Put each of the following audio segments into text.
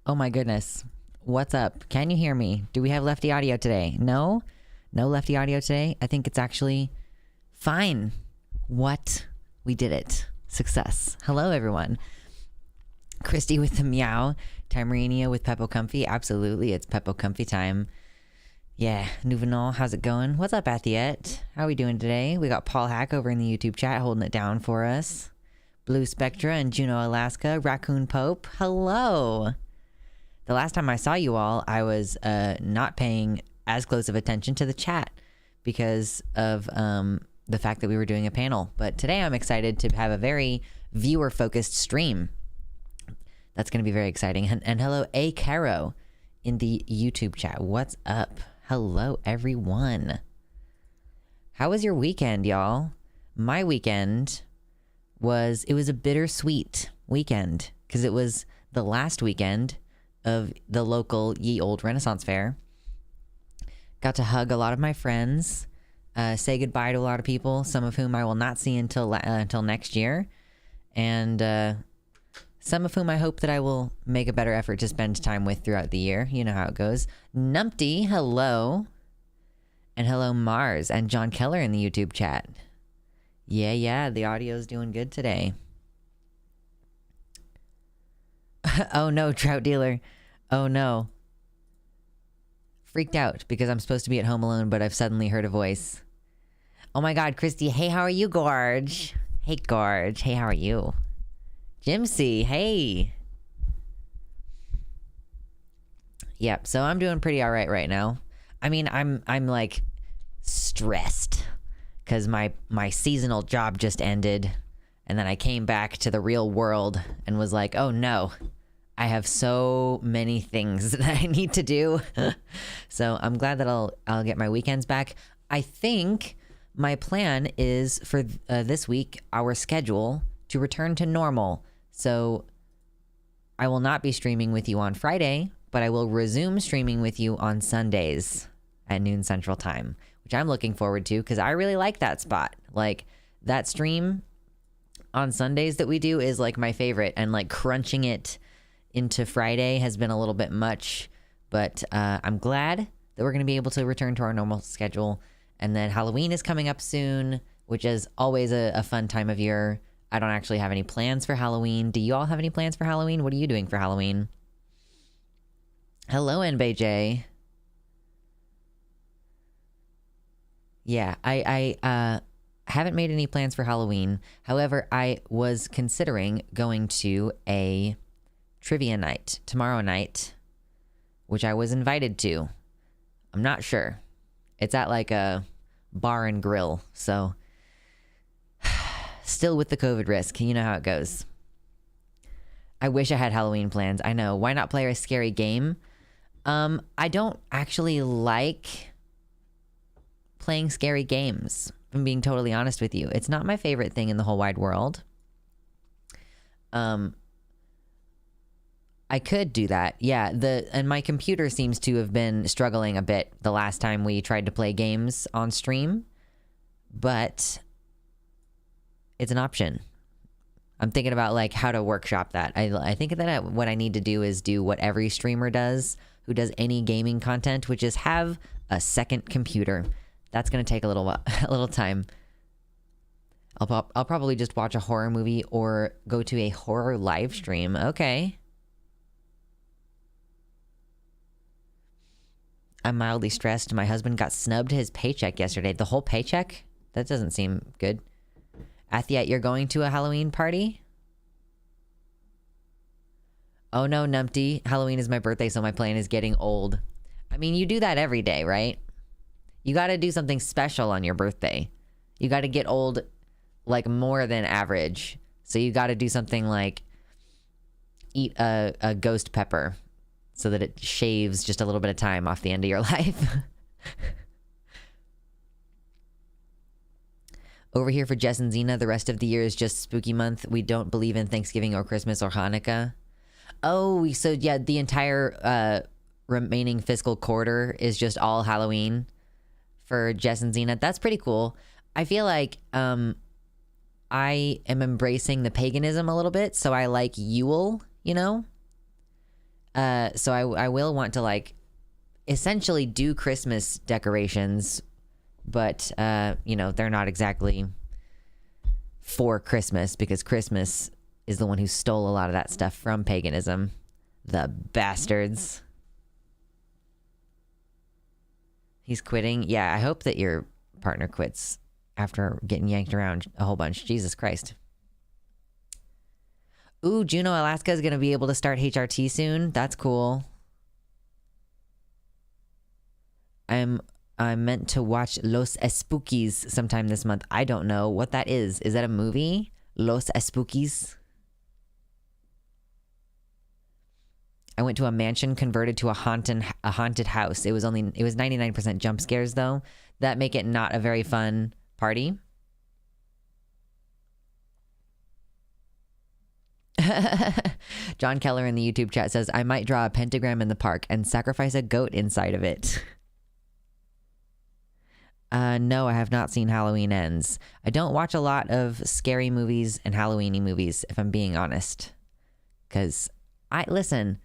Oh my goodness. What's up? Can you hear me? Do we have lefty audio today? No? No lefty audio today? I think it's actually fine. What? We did it. Success. Hello, everyone. Christy with the meow. Tamarina with Peppo Comfy. Absolutely, it's Peppo Comfy time. Yeah, Nouvenal, how's it going? What's up, Athiette? How are we doing today? We got Paul Hack over in the YouTube chat holding it down for us. Blue Spectra and Juneau, Alaska. Raccoon Pope, hello. The last time I saw you all, I was not paying as close of attention to the chat because of the fact that we were doing a panel. But today I'm excited to have a very viewer-focused stream. That's going to be very exciting. And hello, A. Caro in the YouTube chat. What's up? Hello, everyone. How was your weekend, y'all? My weekend was a bittersweet weekend because it was the last weekend of the local Ye Old Renaissance Fair. Got to hug a lot of my friends, say goodbye to a lot of people, some of whom I will not see until next year, and some of whom I hope that I will make a better effort to spend time with throughout the year. You know how it goes. Numpty, hello. And hello, Mars and John Keller in the YouTube chat. Yeah, the audio's doing good today. Oh no, Trout Dealer. Oh no. Freaked out because I'm supposed to be at home alone, but I've suddenly heard a voice. Oh my God, Christy. Hey, how are you, Gorge? Hey, Gorge. Hey, how are you? Jimsy, hey. Yep, so I'm doing pretty all right now. I mean, I'm like stressed because my seasonal job just ended, and then I came back to the real world and was like, oh no, I have so many things that I need to do. So I'm glad that I'll get my weekends back. I think my plan is for this week, our schedule to return to normal. So I will not be streaming with you on Friday, but I will resume streaming with you on Sundays at noon Central Time, which I'm looking forward to because I really like that spot. Like, that stream on Sundays that we do is like my favorite, and like crunching it into Friday has been a little bit much, but I'm glad that we're going to be able to return to our normal schedule. And then Halloween is coming up soon, which is always a fun time of year. I don't actually have any plans for Halloween. Do you all have any plans for Halloween? What are you doing for Halloween? Hello, NBJ. Yeah, I haven't made any plans for Halloween. However, I was considering going to a trivia night tomorrow night, which I was invited to. I'm not sure. It's at like a bar and grill, so still with the COVID risk. You know how it goes. I wish I had Halloween plans. I know. Why not play a scary game? I don't actually like playing scary games, if I'm being totally honest with you. It's not my favorite thing in the whole wide world. I could do that. Yeah, and my computer seems to have been struggling a bit the last time we tried to play games on stream, but it's an option. I'm thinking about like how to workshop that. I think that what I need to do is do what every streamer does who does any gaming content, which is have a second computer. That's going to take a little time. I'll probably just watch a horror movie or go to a horror live stream. Okay. I'm mildly stressed. My husband got snubbed his paycheck yesterday. The whole paycheck? That doesn't seem good. Athiette, you're going to a Halloween party? Oh no, Numpty. Halloween is my birthday, so my plan is getting old. I mean, you do that every day, right? You got to do something special on your birthday. You got to get old like more than average. So you got to do something like eat a ghost pepper so that it shaves just a little bit of time off the end of your life. Over here for Jess and Zena, the rest of the year is just spooky month. We don't believe in Thanksgiving or Christmas or Hanukkah. Oh, so yeah, the entire remaining fiscal quarter is just all Halloween for Jess and Zena. That's pretty cool. I feel like I am embracing the paganism a little bit, so I like Yule, you know? So I will want to like essentially do Christmas decorations, but you know, they're not exactly for Christmas because Christmas is the one who stole a lot of that stuff from paganism. The bastards. He's quitting. Yeah, I hope that your partner quits after getting yanked around a whole bunch. Jesus Christ. Ooh, Juneau, Alaska is going to be able to start HRT soon. That's cool. I'm meant to watch Los Espookies sometime this month. I don't know what that is. Is that a movie? Los Espookies? I went to a mansion converted to a haunted house. It was 99% jump scares though. That make it not a very fun party. John Keller in the YouTube chat says, I might draw a pentagram in the park and sacrifice a goat inside of it. No, I have not seen Halloween Ends. I don't watch a lot of scary movies and Halloween-y movies, if I'm being honest. Because, listen,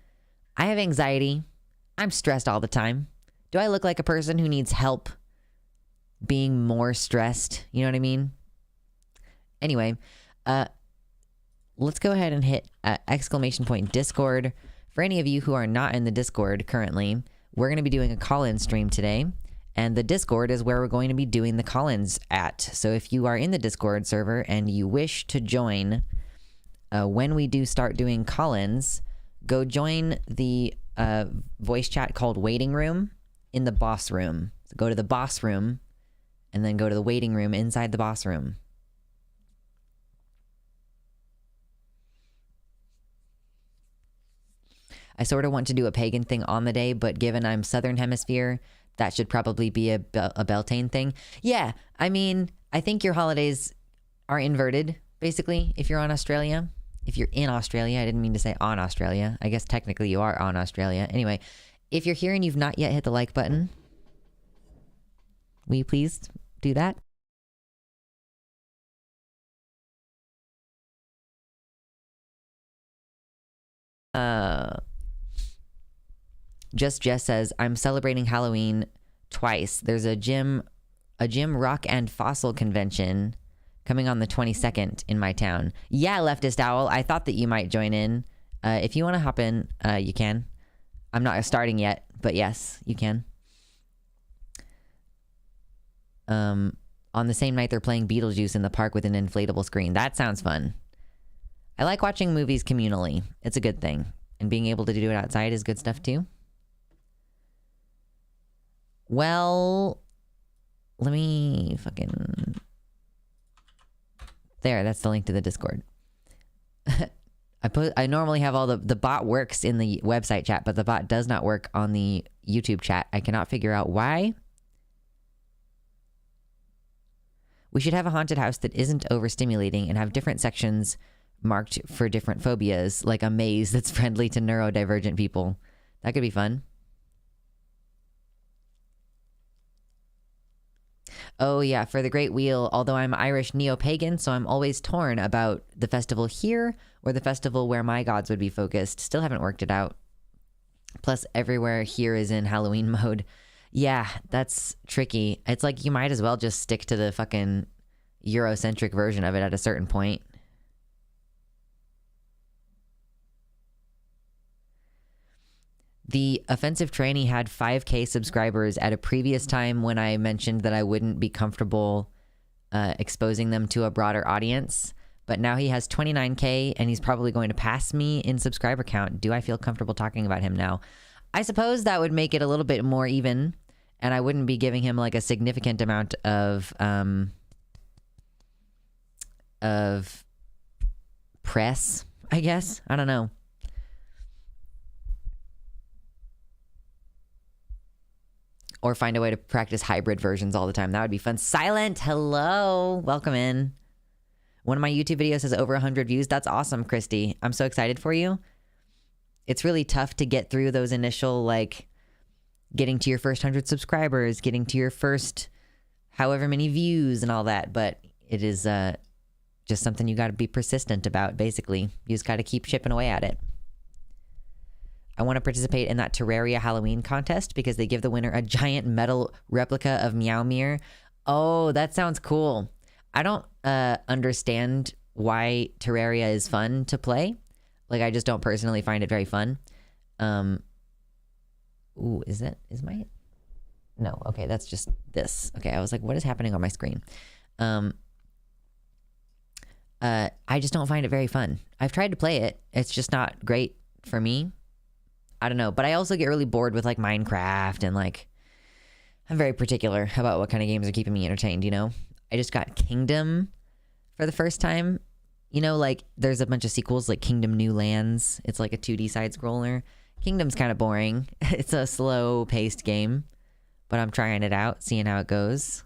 I have anxiety. I'm stressed all the time. Do I look like a person who needs help being more stressed? You know what I mean? Anyway, let's go ahead and hit ! Discord. For any of you who are not in the Discord currently, we're going to be doing a call-in stream today. And the Discord is where we're going to be doing the call-ins at. So if you are in the Discord server and you wish to join when we do start doing call-ins, go join the voice chat called Waiting Room in the Boss Room. So go to the Boss Room and then go to the Waiting Room inside the Boss Room. I sort of want to do a pagan thing on the day, but given I'm Southern Hemisphere, that should probably be a Beltane thing. Yeah, I mean, I think your holidays are inverted, basically, if you're on Australia. If you're in Australia, I didn't mean to say on Australia. I guess technically you are on Australia. Anyway, if you're here and you've not yet hit the like button, will you please do that? Just Jess says, I'm celebrating Halloween twice. There's a gym rock and fossil convention coming on the 22nd in my town. Yeah, Leftist Owl, I thought that you might join in. If you want to hop in, you can. I'm not starting yet, but yes, you can. On the same night, they're playing Beetlejuice in the park with an inflatable screen. That sounds fun. I like watching movies communally. It's a good thing. And being able to do it outside is good stuff too. Well, let me fucking... There, that's the link to the Discord. I normally have all the bot works in the website chat, but the bot does not work on the YouTube chat. I cannot figure out why. We should have a haunted house that isn't overstimulating and have different sections marked for different phobias, like a maze that's friendly to neurodivergent people. That could be fun. Oh yeah, for the Great Wheel, although I'm Irish neo-pagan, so I'm always torn about the festival here or the festival where my gods would be focused. Still haven't worked it out. Plus, everywhere here is in Halloween mode. Yeah, that's tricky. It's like you might as well just stick to the fucking Eurocentric version of it at a certain point. The offensive tranny had 5K subscribers at a previous time when I mentioned that I wouldn't be comfortable exposing them to a broader audience. But now he has 29K and he's probably going to pass me in subscriber count. Do I feel comfortable talking about him now? I suppose that would make it a little bit more even, and I wouldn't be giving him like a significant amount of press, I guess. I don't know. Or find a way to practice hybrid versions all the time. That would be fun. Silent, hello. Welcome in. One of my YouTube videos has over 100 views. That's awesome, Christy. I'm so excited for you. It's really tough to get through those initial, like, getting to your first 100 subscribers, getting to your first however many views and all that. But it is just something you got to be persistent about, basically. You just got to keep chipping away at it. I want to participate in that Terraria Halloween contest because they give the winner a giant metal replica of Meowmere. Oh, that sounds cool. I don't understand why Terraria is fun to play. Like, I just don't personally find it very fun. Ooh, is my... No, okay, that's just this. Okay, I was like, what is happening on my screen? I just don't find it very fun. I've tried to play it. It's just not great for me. I don't know, but I also get really bored with like Minecraft and like I'm very particular about what kind of games are keeping me entertained, you know? I just got Kingdom for the first time. You know, like there's a bunch of sequels like Kingdom New Lands. It's like a 2D side scroller. Kingdom's kind of boring. It's a slow paced game, but I'm trying it out, seeing how it goes.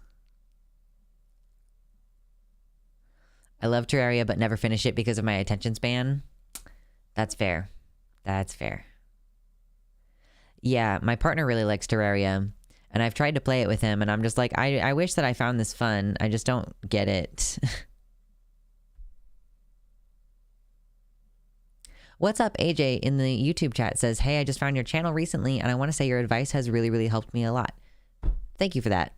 I love Terraria, but never finish it because of my attention span. That's fair. That's fair. Yeah, my partner really likes Terraria, and I've tried to play it with him, and I'm just like, I wish that I found this fun. I just don't get it. What's up, AJ in the YouTube chat says, hey, I just found your channel recently, and I want to say your advice has really, really helped me a lot. Thank you for that.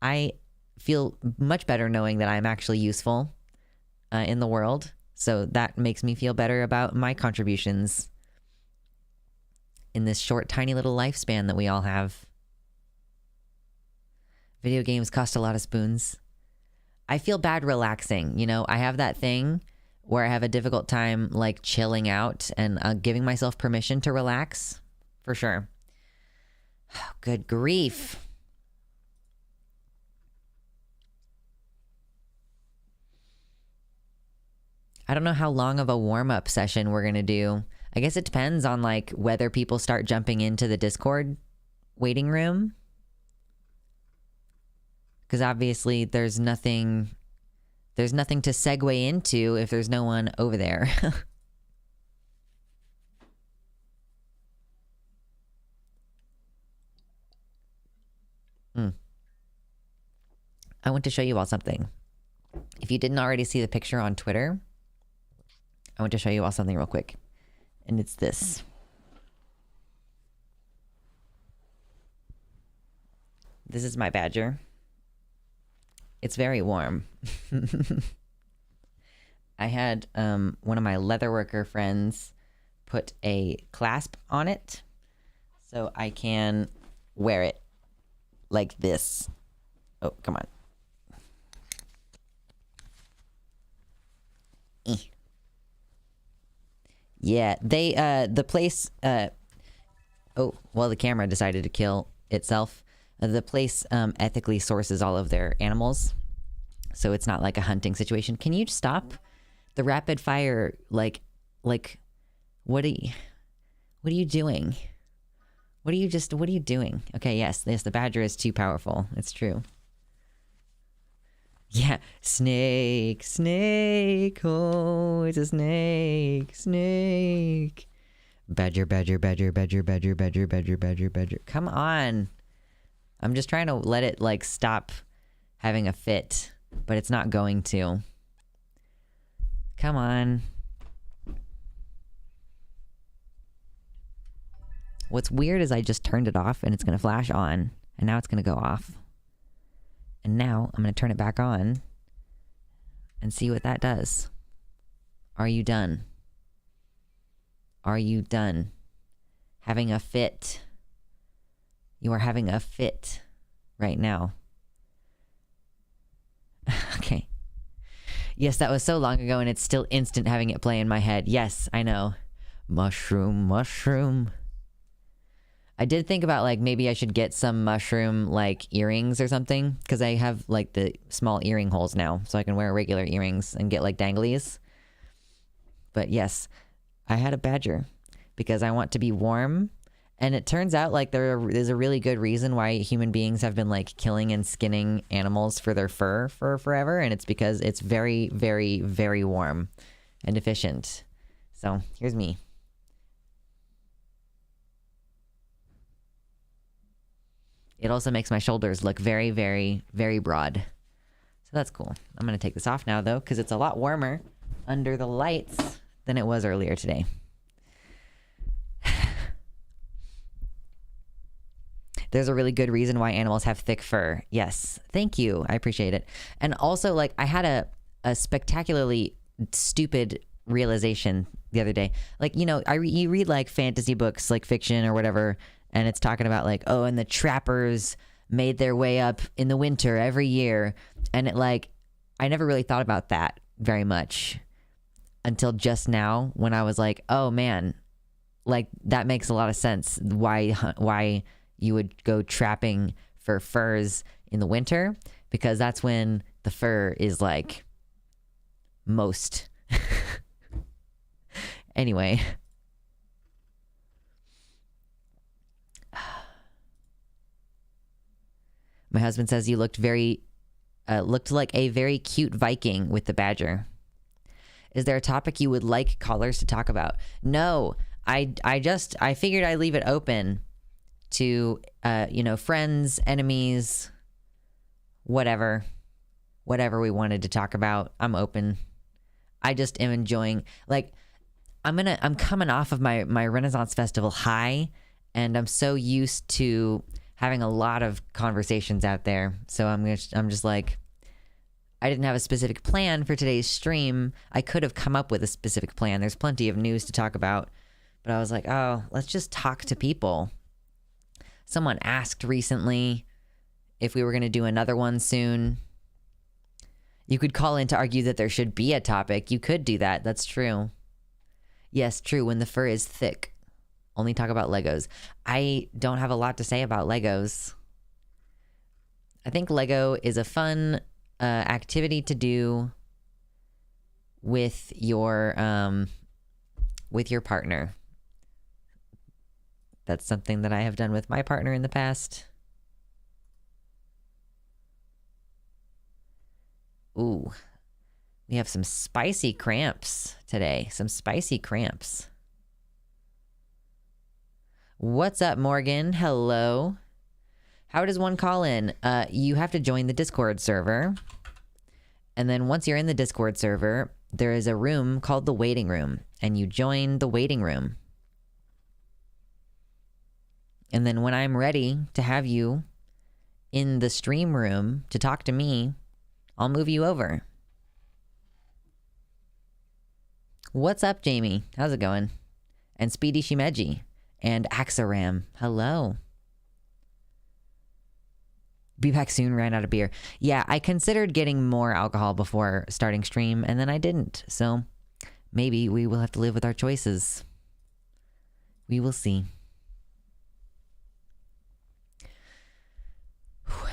I feel much better knowing that I'm actually useful in the world, so that makes me feel better about my contributions in this short, tiny little lifespan that we all have. Video games cost a lot of spoons. I feel bad relaxing, you know? I have that thing where I have a difficult time, like, chilling out and giving myself permission to relax, for sure. Good grief. I don't know how long of a warm-up session we're gonna do. I guess it depends on like whether people start jumping into the Discord waiting room. Because obviously there's nothing to segue into if there's no one over there. I want to show you all something. If you didn't already see the picture on Twitter, I want to show you all something real quick. And it's this. This is my badger. It's very warm. I had one of my leatherworker friends put a clasp on it so I can wear it like this. Oh, come on. Yeah, they, the place, oh, well, the camera decided to kill itself. The place ethically sources all of their animals, so it's not like a hunting situation. Can you stop the rapid fire, like, what are you doing? What are you doing? Okay, yes, the badger is too powerful. It's true. Yeah, snake, oh, it's a snake. Badger. Come on. I'm just trying to let it, like, stop having a fit, but it's not going to. Come on. What's weird is I just turned it off and it's going to flash on, and now it's going to go off. And now I'm going to turn it back on and see what that does. Are you done? Are you done? Having a fit. You are having a fit right now. Okay. Yes, that was so long ago and it's still instant having it play in my head. Yes, I know. Mushroom. I did think about, like, maybe I should get some mushroom, like, earrings or something. Because I have, like, the small earring holes now. So I can wear regular earrings and get, like, danglies. But yes, I had a badger. Because I want to be warm. And it turns out, like, there is a really good reason why human beings have been, like, killing and skinning animals for their fur for forever. And it's because it's very, very, very warm and efficient. So, here's me. It also makes my shoulders look very, very, very broad. So that's cool. I'm going to take this off now, though, because it's a lot warmer under the lights than it was earlier today. There's a really good reason why animals have thick fur. Yes. Thank you. I appreciate it. And also, like, I had a spectacularly stupid realization the other day. Like, you know, you read like fantasy books, like fiction or whatever, and it's talking about like, oh, and the trappers made their way up in the winter every year. And it, like, I never really thought about that very much until just now when I was like, oh man, like that makes a lot of sense why you would go trapping for furs in the winter, because that's when the fur is like most. Anyway. My husband says you looked like a very cute Viking with the badger. Is there a topic you would like callers to talk about? No, I figured I'd leave it open to, friends, enemies, whatever we wanted to talk about. I'm open. I just am enjoying, like, I'm coming off of my Renaissance Festival high, and I'm so used to having a lot of conversations out there. So I'm just like, I didn't have a specific plan for today's stream. I could have come up with a specific plan. There's plenty of news to talk about, but I was like, oh, let's just talk to people. Someone asked recently if we were going to do another one soon. You could call in to argue that there should be a topic. You could do that. That's true. Yes, true. When the fur is thick. Only talk about Legos. I don't have a lot to say about Legos. I think Lego is a fun activity to do with your partner. That's something that I have done with my partner in the past. Ooh, we have some spicy cramps today. Some spicy cramps. What's up, Morgan? Hello. How does one call in? You have to join the Discord server. And then once you're in the Discord server, there is a room called the waiting room. And you join the waiting room. And then when I'm ready to have you in the stream room to talk to me, I'll move you over. What's up, Jamie? How's it going? And Speedy Shimeji. And Axaram. Hello. Be back soon, ran out of beer. Yeah, I considered getting more alcohol before starting stream, and then I didn't. So maybe we will have to live with our choices. We will see.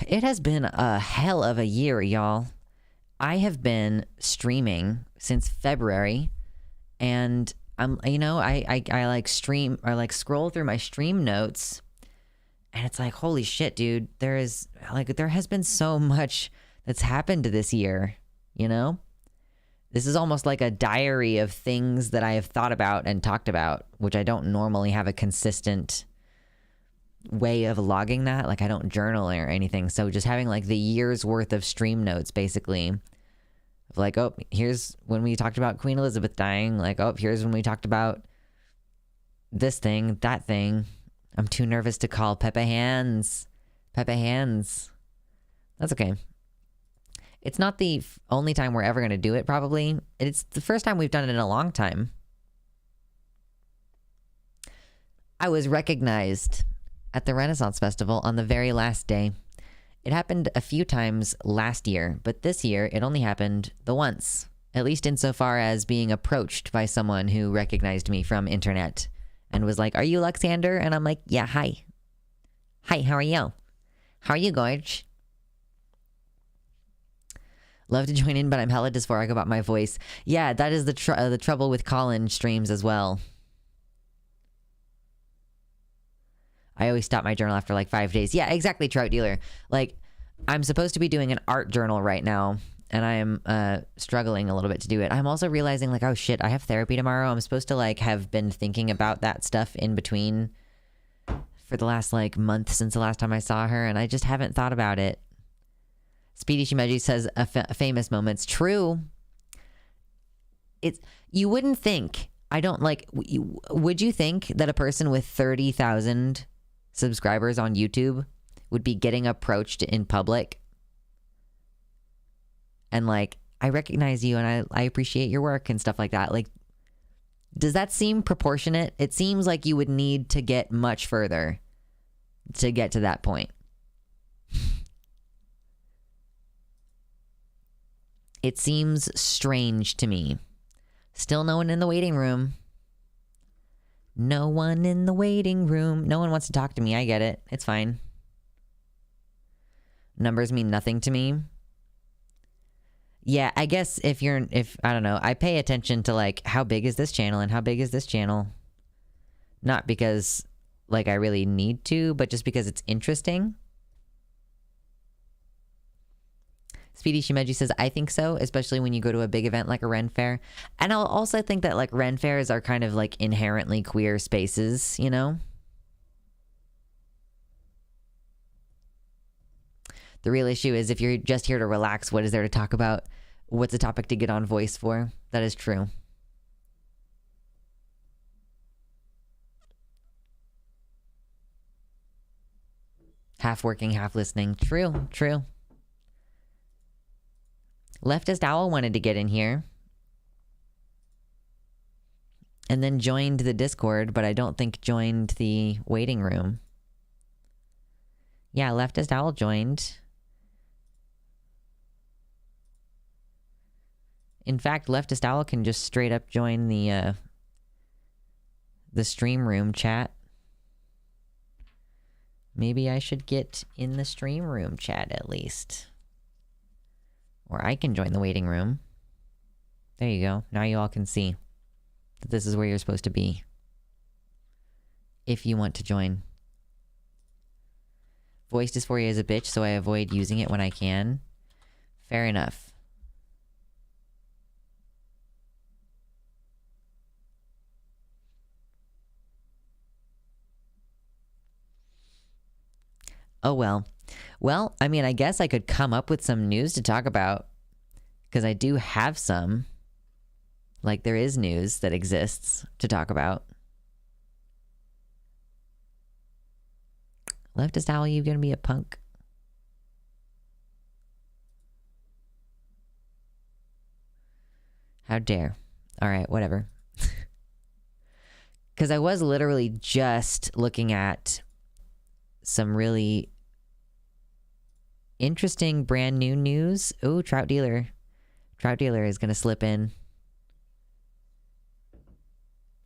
It has been a hell of a year, y'all. I have been streaming since February, and I like stream or like scroll through my stream notes, and it's like, holy shit, dude, there has been so much that's happened this year, you know? This is almost like a diary of things that I have thought about and talked about, which I don't normally have a consistent way of logging that. Like, I don't journal or anything. So just having like the year's worth of stream notes, basically, of like, oh, here's when we talked about Queen Elizabeth dying. Like, oh, here's when we talked about this thing, that thing. I'm too nervous to call Pepe Hands. Pepe Hands. That's okay. It's not the only time we're ever going to do it, probably. It's the first time we've done it in a long time. I was recognized at the Renaissance Festival on the very last day. It happened a few times last year, but this year it only happened the once, at least insofar as being approached by someone who recognized me from internet and was like, "Are you Luxander?" And I'm like, "Yeah, hi. Hi, how are you? How are you, Gorge?" Love to join in, but I'm hella dysphoric about my voice. Yeah, that is the trouble with call-in streams as well. I always stop my journal after like 5 days. Yeah, exactly, Trout Dealer. Like, I'm supposed to be doing an art journal right now, and I am struggling a little bit to do it. I'm also realizing, like, oh shit, I have therapy tomorrow. I'm supposed to like have been thinking about that stuff in between for the last like month since the last time I saw her, and I just haven't thought about it. Speedy Shimeji says famous moments. True. You wouldn't think. I don't like. Would you think that a person with 30,000 subscribers on YouTube would be getting approached in public and like, I recognize you and I appreciate your work and stuff like that. Like, does that seem proportionate? It seems like you would need to get much further to get to that point. It seems strange to me. Still no one in the waiting room. No one in the waiting room. No one wants to talk to me. I get it. It's fine. Numbers mean nothing to me. Yeah, I guess if I don't know, I pay attention to like, how big is this channel and how big is this channel? Not because like I really need to, but just because it's interesting. Speedy Shimeji says, I think so, especially when you go to a big event like a Ren Fair. And I'll also think that like Ren Fairs are kind of like inherently queer spaces, you know? The real issue is if you're just here to relax, what is there to talk about? What's a topic to get on voice for? That is true. Half working, half listening. True, true. Leftist Owl wanted to get in here. And then joined the Discord, but I don't think joined the waiting room. Yeah, Leftist Owl joined. In fact, Leftist Owl can just straight up join the stream room chat. Maybe I should get in the stream room chat at least. Or I can join the waiting room. There you go. Now you all can see that this is where you're supposed to be. If you want to join. Voice dysphoria is a bitch, so I avoid using it when I can. Fair enough. Oh well. Well, I mean, I guess I could come up with some news to talk about. Because I do have some. Like, there is news that exists to talk about. Leftist Owl, you gonna be a punk? How dare. Alright, whatever. Because I was literally just looking at some really interesting brand new news. Oh, Trout Dealer. Trout Dealer is gonna slip in.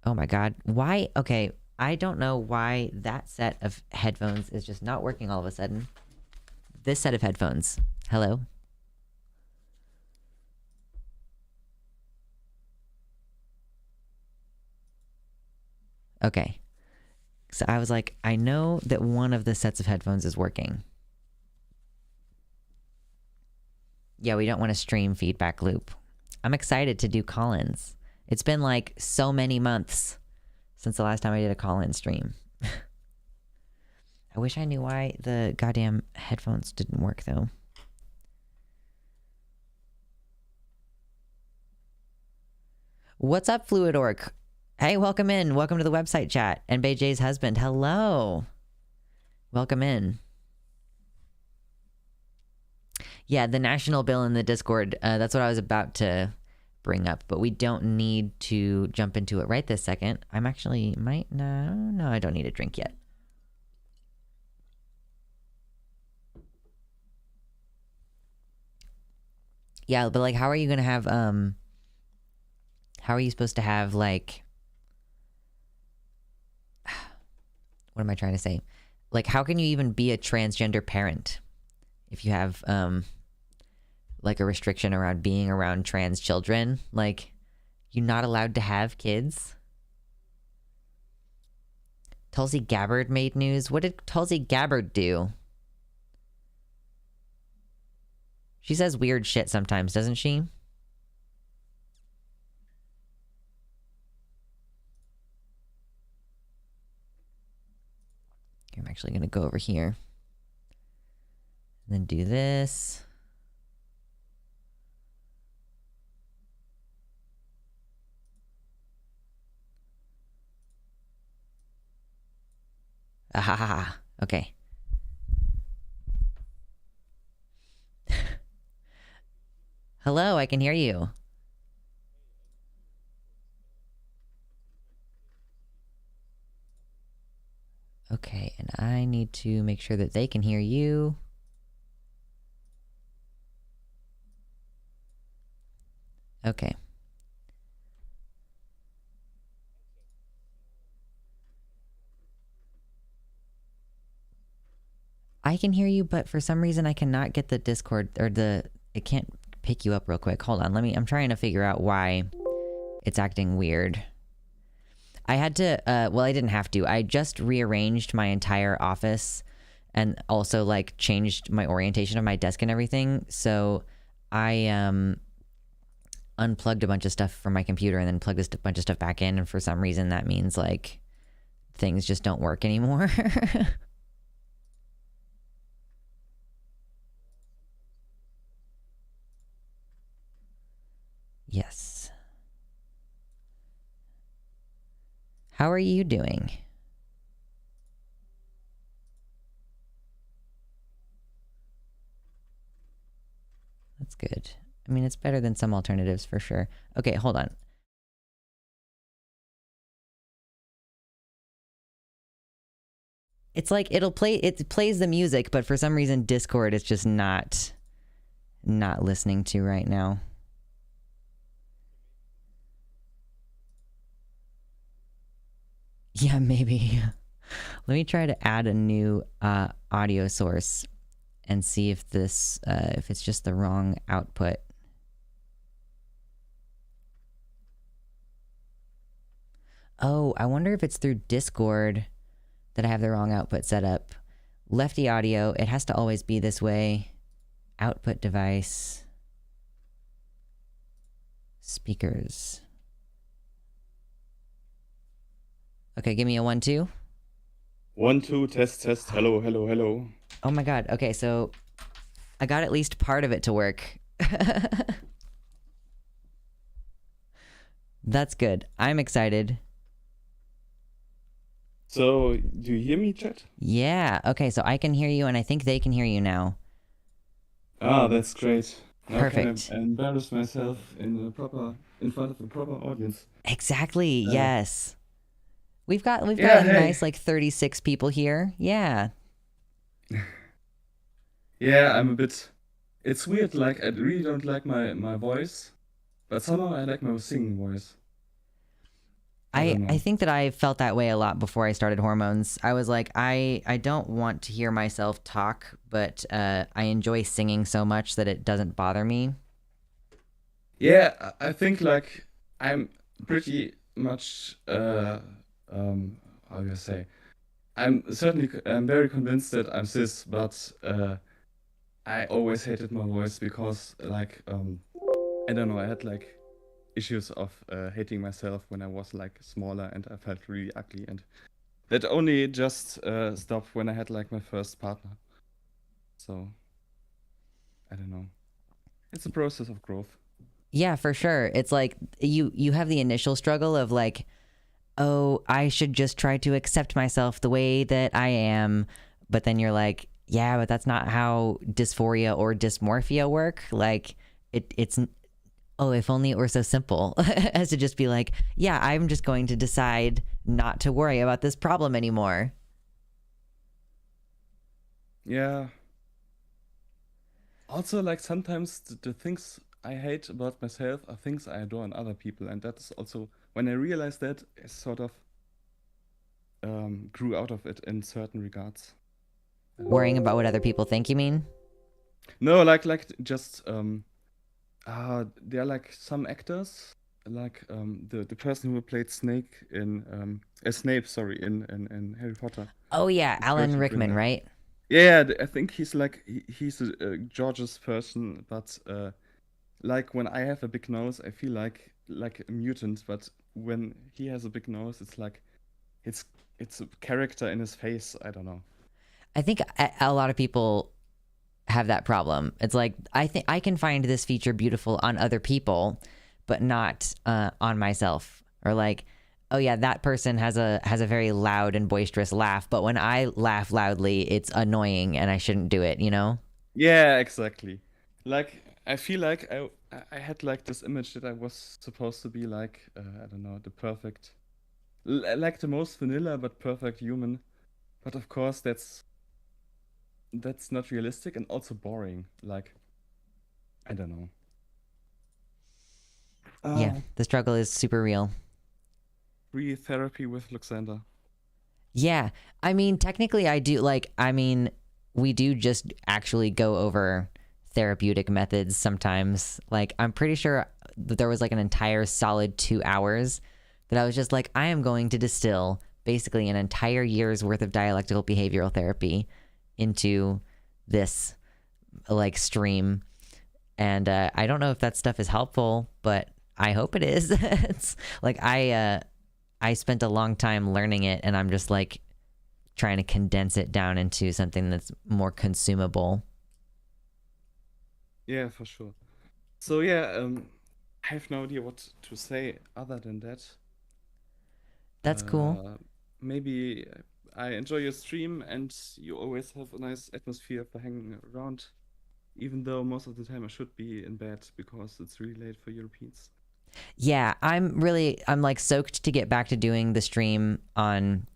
Oh my god. Why? Okay, I don't know why that set of headphones is just not working all of a sudden. This set of headphones. Hello? Okay. So I was like, I know that one of the sets of headphones is working. Yeah, we don't want to stream feedback loop. I'm excited to do call-ins. It's been like so many months since the last time I did a call-in stream. I wish I knew why the goddamn headphones didn't work though. What's up, Fluid Orc? Hey, welcome in. Welcome to the website chat. And Bay J's husband. Hello. Welcome in. Yeah, the national bill in the Discord. That's what I was about to bring up. But we don't need to jump into it right this second. I'm actually no, I don't need a drink yet. Yeah, but like, how are you gonna have how are you supposed to have like, what am I trying to say? Like, how can you even be a transgender parent if you have like a restriction around being around trans children? Like, you're not allowed to have kids? Tulsi Gabbard made news. What did Tulsi Gabbard do? She says weird shit sometimes, doesn't she? I'm actually going to go over here. And then do this. Ah, Okay. Hello, I can hear you. Okay, and I need to make sure that they can hear you. Okay. I can hear you, but for some reason I cannot get the Discord, or it can't pick you up real quick. Hold on, I'm trying to figure out why it's acting weird. I had to, well, I didn't have to. I just rearranged my entire office and also like changed my orientation of my desk and everything. So I unplugged a bunch of stuff from my computer and then plugged a bunch of stuff back in. And for some reason that means like things just don't work anymore. Yes. How are you doing? That's good. I mean, it's better than some alternatives for sure. Okay, hold on. It's like it plays the music, but for some reason Discord is just not listening to right now. Yeah, maybe. Let me try to add a new audio source and see if this if it's just the wrong output. Oh, I wonder if it's through Discord that I have the wrong output set up. Lefty audio, it has to always be this way. Output device. Speakers. Okay, give me a 1, 2. 1, 2, test. Hello, hello, hello. Oh my god. Okay, so I got at least part of it to work. That's good. I'm excited. So, do you hear me, chat? Yeah. Okay, so I can hear you and I think they can hear you now. Ah, that's great. Perfect. Now can I embarrass myself in front of the proper audience? Exactly. Yes. We've got a nice like 36 people here. Yeah. Yeah, I'm a bit. It's weird. Like I really don't like my voice, but somehow I like my singing voice. I think that I felt that way a lot before I started hormones. I was like, I don't want to hear myself talk, but I enjoy singing so much that it doesn't bother me. Yeah, I think like I'm pretty much how do you say? I'm very convinced that I'm cis, but I always hated my voice because like I don't know, I had like issues of hating myself when I was like smaller and I felt really ugly, and that only just stopped when I had like my first partner. So I don't know. It's a process of growth. Yeah, for sure. It's like you have the initial struggle of like, oh, I should just try to accept myself the way that I am. But then you're like, yeah, but that's not how dysphoria or dysmorphia work. Like it's, oh, if only it were so simple as to just be like, yeah, I'm just going to decide not to worry about this problem anymore. Yeah. Also, like sometimes the things I hate about myself are things I adore in other people, and that is also when I realized that, I sort of grew out of it in certain regards. Worrying about what other people think, you mean? No, like just there are like some actors, like the person who played Snape, sorry, in Harry Potter. Oh yeah, This Alan person Rickman, Grindr. right? Yeah, I think he's like he's a George's person, but like when I have a big nose, I feel like a mutant. But when he has a big nose, it's like it's a character in his face. I don't know. I think a lot of people have that problem. It's like I think I can find this feature beautiful on other people, but not on myself. Or like, oh yeah, that person has a very loud and boisterous laugh, but when I laugh loudly, it's annoying and I shouldn't do it, you know? Yeah, exactly. Like I feel like I had like this image that I was supposed to be like I don't know, the perfect like the most vanilla but perfect human. But of course that's not realistic and also boring. Like I don't know. Yeah, Uh, the struggle is super real. Free therapy with Luxander. Yeah. I mean, technically I do we do just actually go over therapeutic methods sometimes. Like I'm pretty sure that there was like an entire solid 2 hours that I was just like I am going to distill basically an entire year's worth of dialectical behavioral therapy into this like stream. And I don't know if that stuff is helpful, but I hope it is. It's like I spent a long time learning it, and I'm just like trying to condense it down into something that's more consumable. Yeah, for sure. So yeah, I have no idea what to say other than that. That's cool. Maybe I enjoy your stream and you always have a nice atmosphere for hanging around, even though most of the time I should be in bed because it's really late for Europeans. Yeah, I'm like soaked to get back to doing the stream on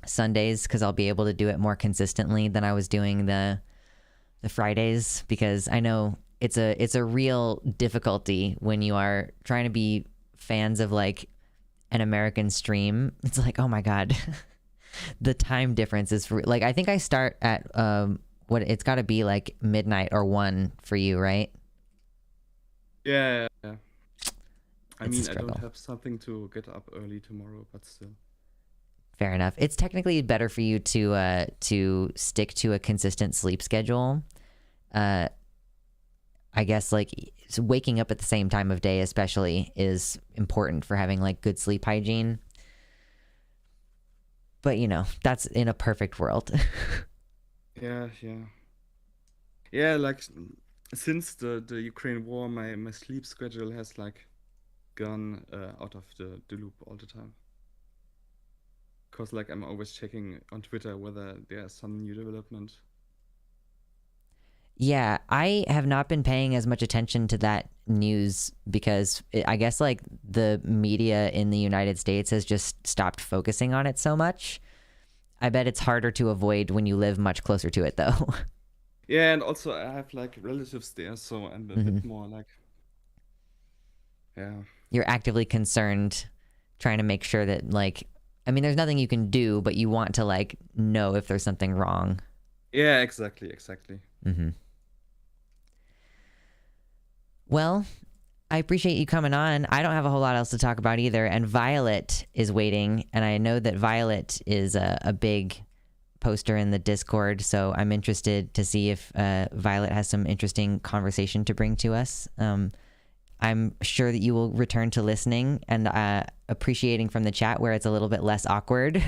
Sundays because I'll be able to do it more consistently than I was doing the Fridays, because I know it's a real difficulty when you are trying to be fans of like an American stream. It's like, oh my god, the time difference is like I think I start at what it's got to be like midnight or 1 for you, right? Yeah, yeah. I It's a mean, I don't struggle. have something to get up early tomorrow, but still. Fair enough. It's technically better for you to stick to a consistent sleep schedule. Uh, I guess like waking up at the same time of day especially is important for having like good sleep hygiene. But you know, that's in a perfect world. Yeah, yeah. Yeah, like since the Ukraine war, my sleep schedule has like gone out of the loop all the time. Because like I'm always checking on Twitter whether there's some new development. Yeah, I have not been paying as much attention to that news because I guess like the media in the United States has just stopped focusing on it so much. I bet it's harder to avoid when you live much closer to it though. Yeah, and also I have like relatives there, so I'm a Mhm. bit more like, yeah. You're actively concerned, trying to make sure that like, I mean, there's nothing you can do, but you want to like know if there's something wrong. Yeah, exactly, exactly. Hmm. Well, I appreciate you coming on. I don't have a whole lot else to talk about either. And Violet is waiting. And I know that Violet is a big poster in the Discord. So I'm interested to see if Violet has some interesting conversation to bring to us. I'm sure that you will return to listening and appreciating from the chat where it's a little bit less awkward.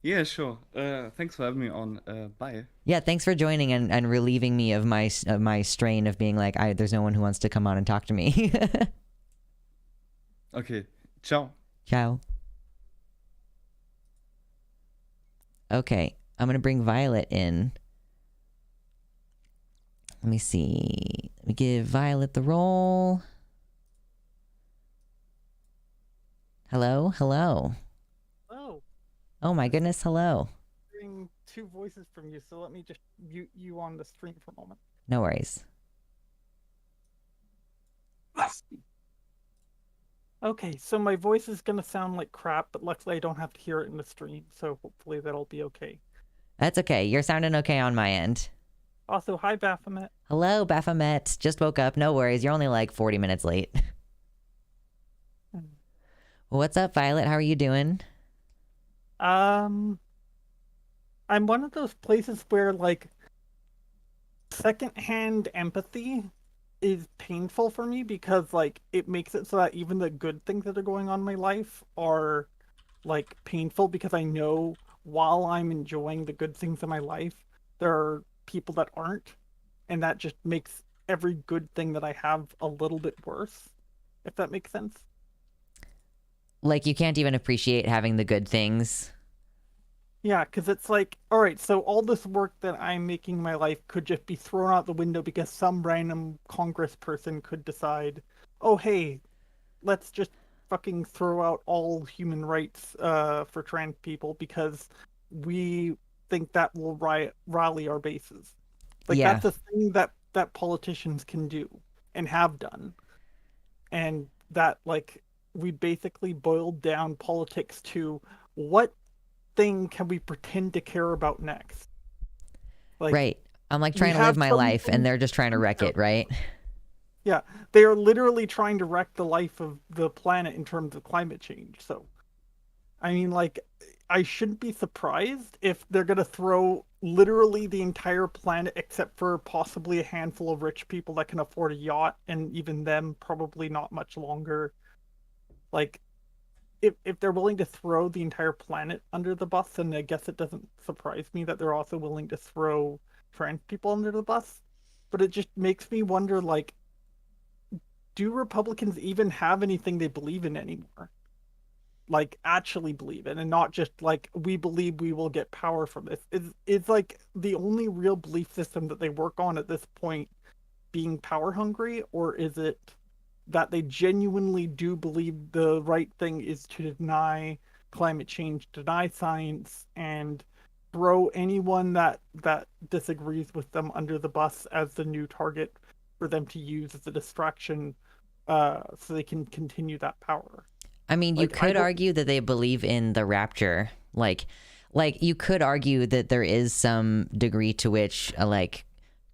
Yeah, sure. Thanks for having me on. Bye. Yeah, thanks for joining and relieving me of my strain of being like, there's no one who wants to come on and talk to me. Okay. Ciao. Ciao. Okay, I'm gonna bring Violet in. Let me see. Let me give Violet the role. Hello, hello. Oh, Oh my goodness, hello. hearing two voices from you, so let me just mute you on the stream for a moment. No worries. Okay, so my voice is gonna sound like crap, but luckily I don't have to hear it in the stream, so hopefully that'll be okay. That's okay. You're sounding okay on my end. Also, hi Baphomet. Hello, Baphomet. Just woke up. No worries. You're only like 40 minutes late. What's up, Violet? How are you doing? I'm one of those places where like secondhand empathy is painful for me because like it makes it so that even the good things that are going on in my life are like painful because I know while I'm enjoying the good things in my life, there are people that aren't, and that just makes every good thing that I have a little bit worse, if that makes sense. Like, you can't even appreciate having the good things. Yeah, because it's like, all right, so all this work that I'm making in my life could just be thrown out the window because some random Congress person could decide, oh, hey, let's just fucking throw out all human rights for trans people because we think that will rally our bases. Like Yeah. that's a thing that politicians can do and have done, and that like we basically boiled down politics to what thing can we pretend to care about next? Like Right. I'm like we trying to live have my some life and things they're just trying to to wreck care it, right? Yeah, they are literally trying to wreck the life of the planet in terms of climate change. So, I mean, like, I shouldn't be surprised if they're going to throw literally the entire planet, except for possibly a handful of rich people that can afford a yacht, and even them probably not much longer. Like, if they're willing to throw the entire planet under the bus, then I guess it doesn't surprise me that they're also willing to throw trans people under the bus. But it just makes me wonder, like, do Republicans even have anything they believe in anymore? Like actually believe in, and not just like we believe we will get power from this. Is like the only real belief system that they work on at this point being power hungry, or is it that they genuinely do believe the right thing is to deny climate change, deny science, and throw anyone that disagrees with them under the bus as the new target for them to use as a distraction so they can continue that power. I mean, you Like I could don't argue that they believe in the rapture. Like you could argue that there is some degree to which like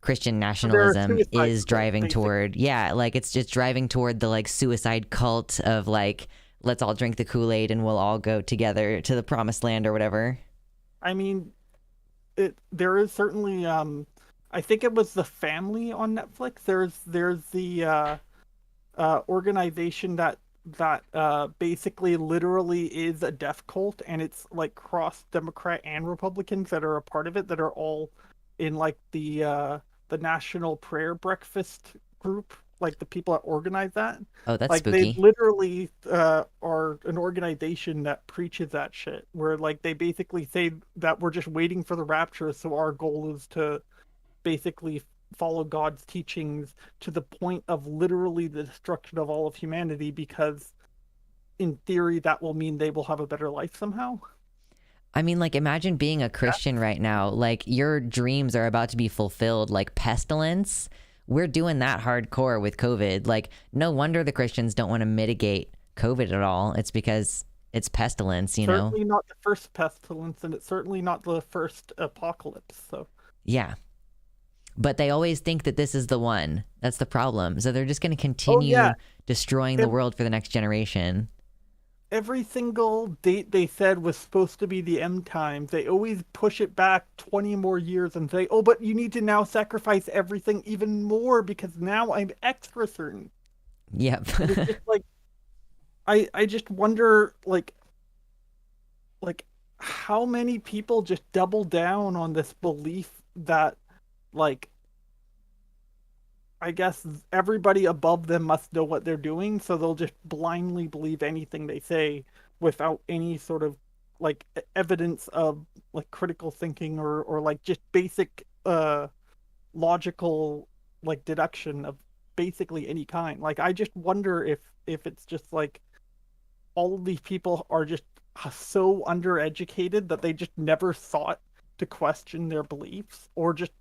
Christian They're nationalism suicide is cult, driving basically. toward, yeah, like it's just driving toward the like suicide cult of like, let's all drink the Kool-Aid and we'll all go together to the promised land or whatever. I mean, there is certainly I think it was The Family on Netflix. There's the organization that basically literally is a death cult, and it's like cross Democrat and Republicans that are a part of it, that are all in like the National Prayer Breakfast group, like the people that organize that. Oh, that's Like they spooky. literally are an organization that preaches that shit, where like they basically say that we're just waiting for the rapture, so our goal is to basically follow God's teachings to the point of literally the destruction of all of humanity, because in theory that will mean they will have a better life somehow. I mean, like, imagine being a Christian right now. Like, your dreams are about to be fulfilled, like pestilence. We're doing that hardcore with COVID. Like, no wonder the Christians don't want to mitigate COVID at all. It's because it's pestilence, you know? Certainly not the first pestilence, and it's certainly not the first apocalypse. So Yeah. But they always think that this is the one. That's the problem. So they're just going to oh continue yeah, destroying the world for the next generation. every single date they said was supposed to be the end times, they always push it back 20 more years and say, oh, but you need to now sacrifice everything even more because now I'm extra certain. Yep. And it's just like, I just wonder, like how many people just double down on this belief that, like, I guess everybody above them must know what they're doing, so they'll just blindly believe anything they say without any sort of like evidence of like critical thinking or like just basic logical like deduction of basically any kind. Like I just wonder if it's just like all of these people are just so undereducated that they just never thought to question their beliefs, or just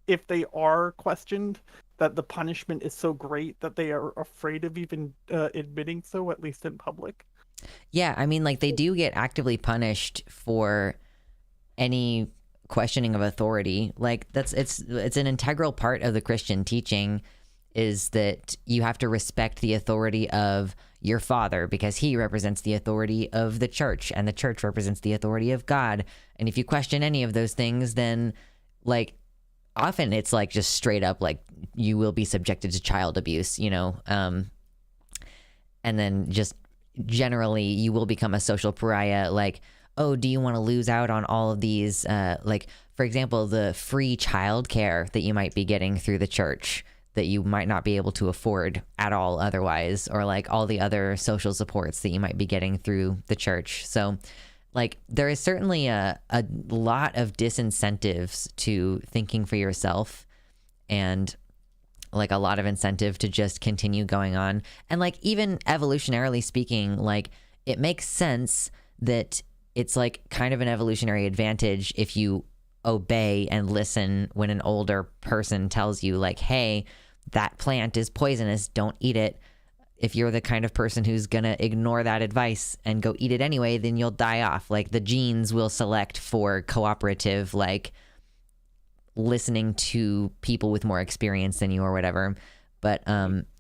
if they are questioned, that the punishment is so great that they are afraid of even admitting so, at least in public. Yeah, I mean, like, they do get actively punished for any questioning of authority. Like, it's an integral part of the Christian teaching, is that you have to respect the authority of your father because he represents the authority of the church and the church represents the authority of God. And if you question any of those things, then like often it's like just straight up like you will be subjected to child abuse, you know? And then just generally you will become a social pariah. Like, oh, do you want to lose out on all of these, like, for example, the free childcare that you might be getting through the church? that you might not be able to afford at all otherwise, or like all the other social supports that you might be getting through the church. So like there is certainly a lot of disincentives to thinking for yourself, and like a lot of incentive to just continue going on. And like even evolutionarily speaking, like it makes sense that it's like kind of an evolutionary advantage if you obey and listen when an older person tells you like, hey, that plant is poisonous, don't eat it. If you're the kind of person who's gonna ignore that advice and go eat it anyway, then you'll die off. Like the genes will select for cooperative, like listening to people with more experience than you or whatever. But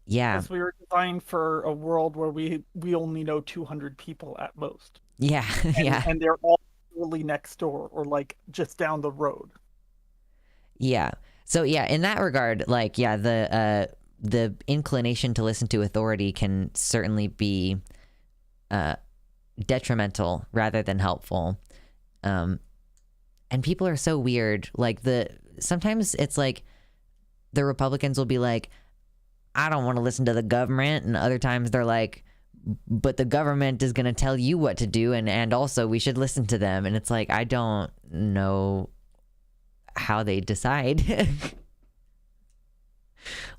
yeah. Because we were designed for a world where we only know 200 people at most. Yeah. Yeah. And they're all really next door or like just down the road. Yeah. So yeah, in that regard, like yeah, the inclination to listen to authority can certainly be detrimental rather than helpful. And people are so weird. Like sometimes it's like the Republicans will be like, I don't want to listen to the government, and other times they're like, but the government is going to tell you what to do, and also we should listen to them. And it's like, I don't know how they decide.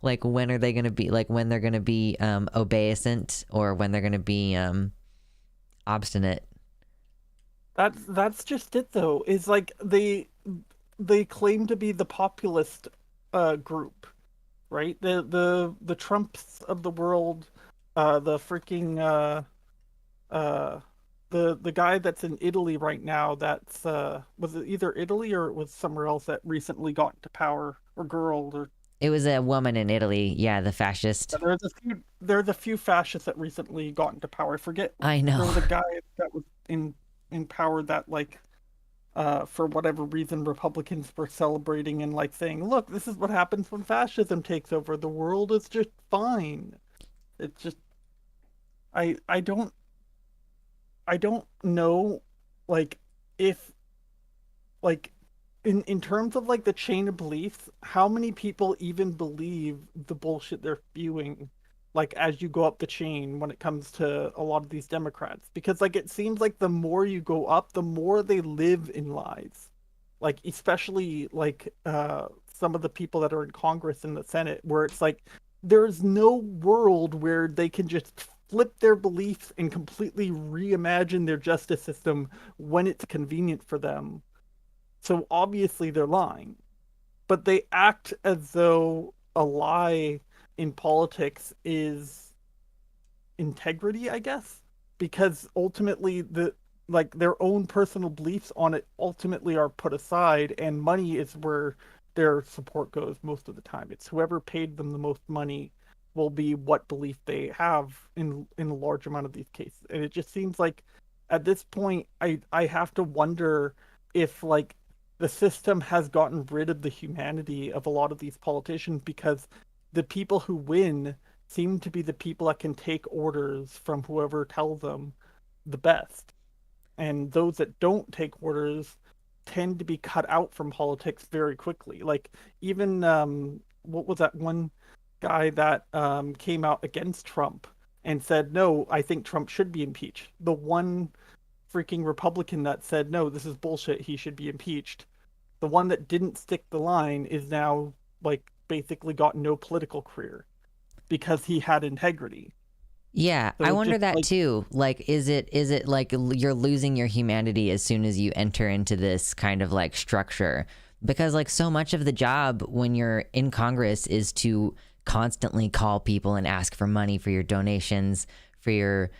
Like when are they going to be, like when they're going to be obeisant or when they're going to be obstinate. That's just it though. Is like they claim to be the populist group, right? The Trumps of the world, the freaking the guy that's in Italy right now, that's was it either Italy or it was somewhere else that recently got into power, or girl, or It was a woman in Italy, yeah, the fascist. there's a few fascists that recently got into power. I forget. I know. There was a guy that was in power that like for whatever reason Republicans were celebrating and like saying, look, this is what happens when fascism takes over. The world is just fine. It's just I don't know, like, if like in terms of like the chain of beliefs, how many people even believe the bullshit they're spewing, like as you go up the chain when it comes to a lot of these Democrats? Because like it seems like the more you go up, the more they live in lies. Like especially like some of the people that are in Congress and the Senate, where it's like there's no world where they can just flip their beliefs and completely reimagine their justice system when it's convenient for them. So obviously they're lying, but they act as though a lie in politics is integrity, I guess, because ultimately their own personal beliefs on it ultimately are put aside, and money is where their support goes most of the time. It's whoever paid them the most money will be what belief they have in a large amount of these cases. And it just seems like at this point I have to wonder if like the system has gotten rid of the humanity of a lot of these politicians, because the people who win seem to be the people that can take orders from whoever tells them the best. And those that don't take orders tend to be cut out from politics very quickly. Like even what was that one guy that came out against Trump and said, no, I think Trump should be impeached. The one freaking Republican that said, no, this is bullshit, he should be impeached. The one that didn't stick the line is now like basically got no political career because he had integrity. Yeah, So I wonder just, that like, too. Like, is it like you're losing your humanity as soon as you enter into this kind of like structure? Because like so much of the job when you're in Congress is to constantly call people and ask for money for your donations, for your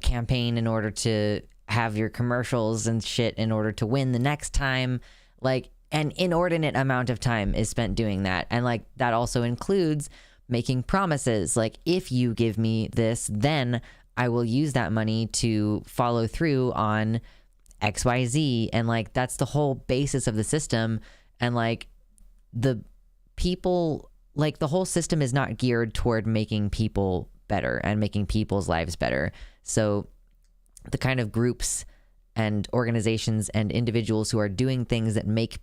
campaign, in order to have your commercials and shit in order to win the next time. Like an inordinate amount of time is spent doing that. And like that also includes making promises. Like, if you give me this, then I will use that money to follow through on XYZ. And like that's the whole basis of the system. And like the people, like the whole system is not geared toward making people better and making people's lives better. So the kind of groups and organizations and individuals who are doing things that make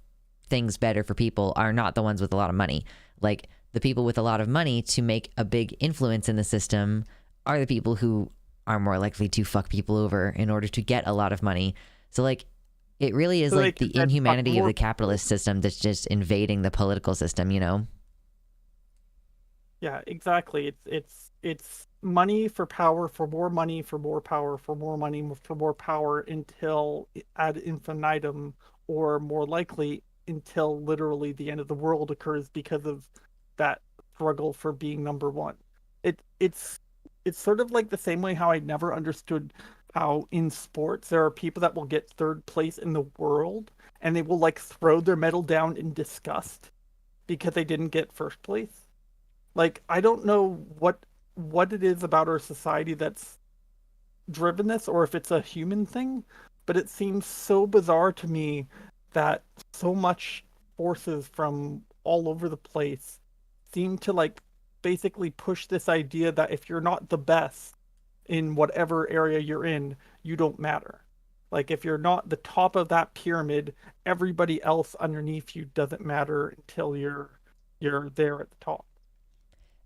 things better for people are not the ones with a lot of money. Like the people with a lot of money to make a big influence in the system are the people who are more likely to fuck people over in order to get a lot of money. So like it really is So they like the can then fuck inhumanity of more the capitalist system that's just invading the political system, you know? Yeah, exactly. It's money for power, for more money, for more power, for more money, for more power until ad infinitum, or more likely until literally the end of the world occurs because of that struggle for being number one. It it's sort of like the same way how I never understood how in sports there are people that will get third place in the world and they will like throw their medal down in disgust because they didn't get first place. Like I don't know what it is about our society that's driven this or if it's a human thing, but it seems so bizarre to me that so much forces from all over the place seem to like basically push this idea that if you're not the best in whatever area you're in, you don't matter. Like if you're not the top of that pyramid, everybody else underneath you doesn't matter until you're there at the top.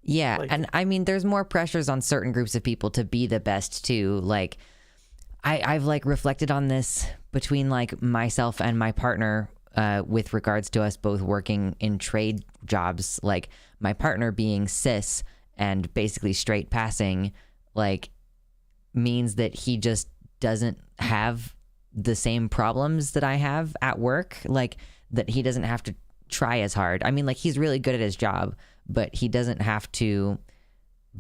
Yeah, Like and I mean, there's more pressures on certain groups of people to be the best too. Like, I've like reflected on this between like myself and my partner, with regards to us both working in trade jobs. Like my partner being cis and basically straight passing, like means that he just doesn't have the same problems that I have at work. Like that he doesn't have to try as hard. I mean, like he's really good at his job, but he doesn't have to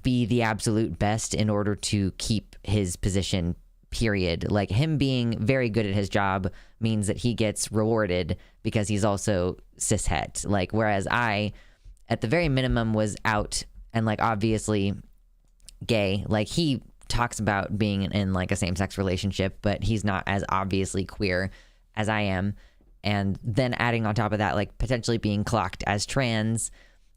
be the absolute best in order to keep his position, period. Like him being very good at his job means that he gets rewarded because he's also cishet. Like whereas I, at the very minimum, was out and like obviously gay. Like he talks about being in like a same-sex relationship, but he's not as obviously queer as I am. And then adding on top of that, like potentially being clocked as trans,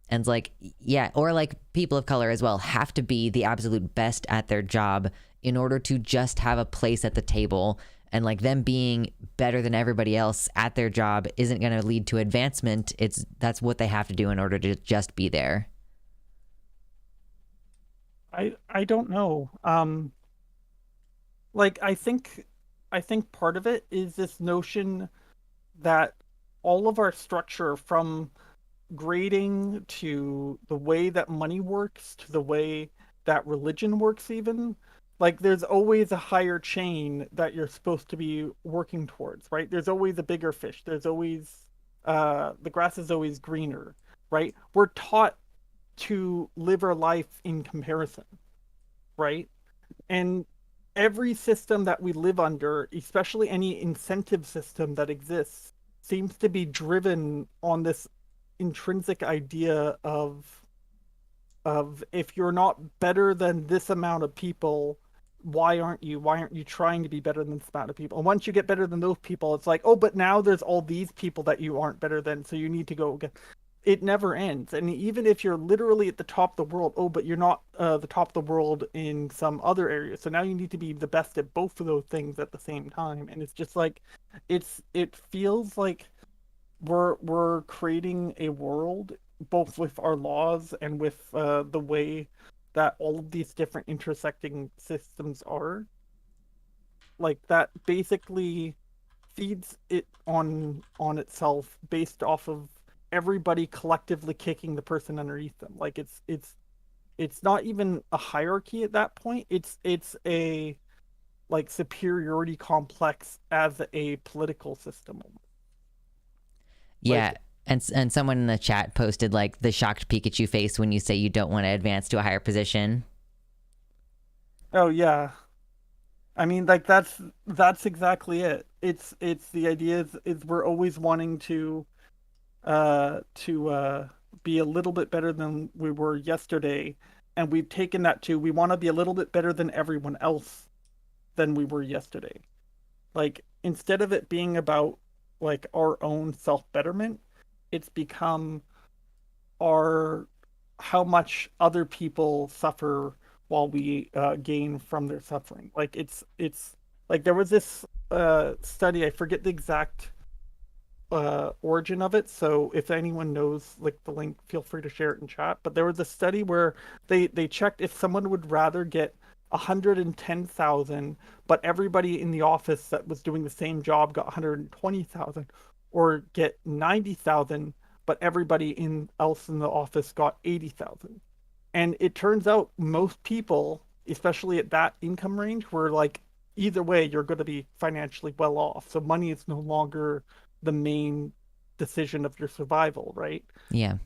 and like, yeah, or like people of color as well have to be the absolute best at their job in order to just have a place at the table. And like them being better than everybody else at their job isn't going to lead to advancement. That's what they have to do in order to just be there. I don't know. Like I think part of it is this notion that all of our structure from grading to the way that money works to the way that religion works even like there's always a higher chain that you're supposed to be working towards, right? There's always a bigger fish. There's always the grass is always greener, right? We're taught to live our life in comparison, right? And every system that we live under, especially any incentive system that exists, seems to be driven on this intrinsic idea of if you're not better than this amount of people, why aren't you trying to be better than this amount of people? And once you get better than those people, it's like, oh, but now there's all these people that you aren't better than, so you need to go again. It never ends. And even if you're literally at the top of the world, oh, but you're not the top of the world in some other area. So now you need to be the best at both of those things at the same time. And it's just like it feels like we're creating a world both with our laws and with the way that all of these different intersecting systems are like that basically feeds it on itself based off of everybody collectively kicking the person underneath them. Like it's not even a hierarchy at that point. It's a like superiority complex as a political system. Yeah. Like And someone in the chat posted like the shocked Pikachu face when you say you don't want to advance to a higher position. oh yeah. I mean like that's exactly it. It's the idea is we're always wanting to be a little bit better than we were yesterday, and we've taken that to we want to be a little bit better than everyone else than we were yesterday. Like instead of it being about like our own self-betterment, it's become our how much other people suffer while we gain from their suffering. Like it's like there was this study, I forget the exact origin of it. So if anyone knows like the link, feel free to share it in chat. But there was a study where they checked if someone would rather get 110,000, but everybody in the office that was doing the same job got 120,000, or get 90,000, but everybody else in the office got 80,000. And it turns out most people, especially at that income range, were like, either way, you're going to be financially well off. So money is no longer the main decision of your survival, right? Yeah.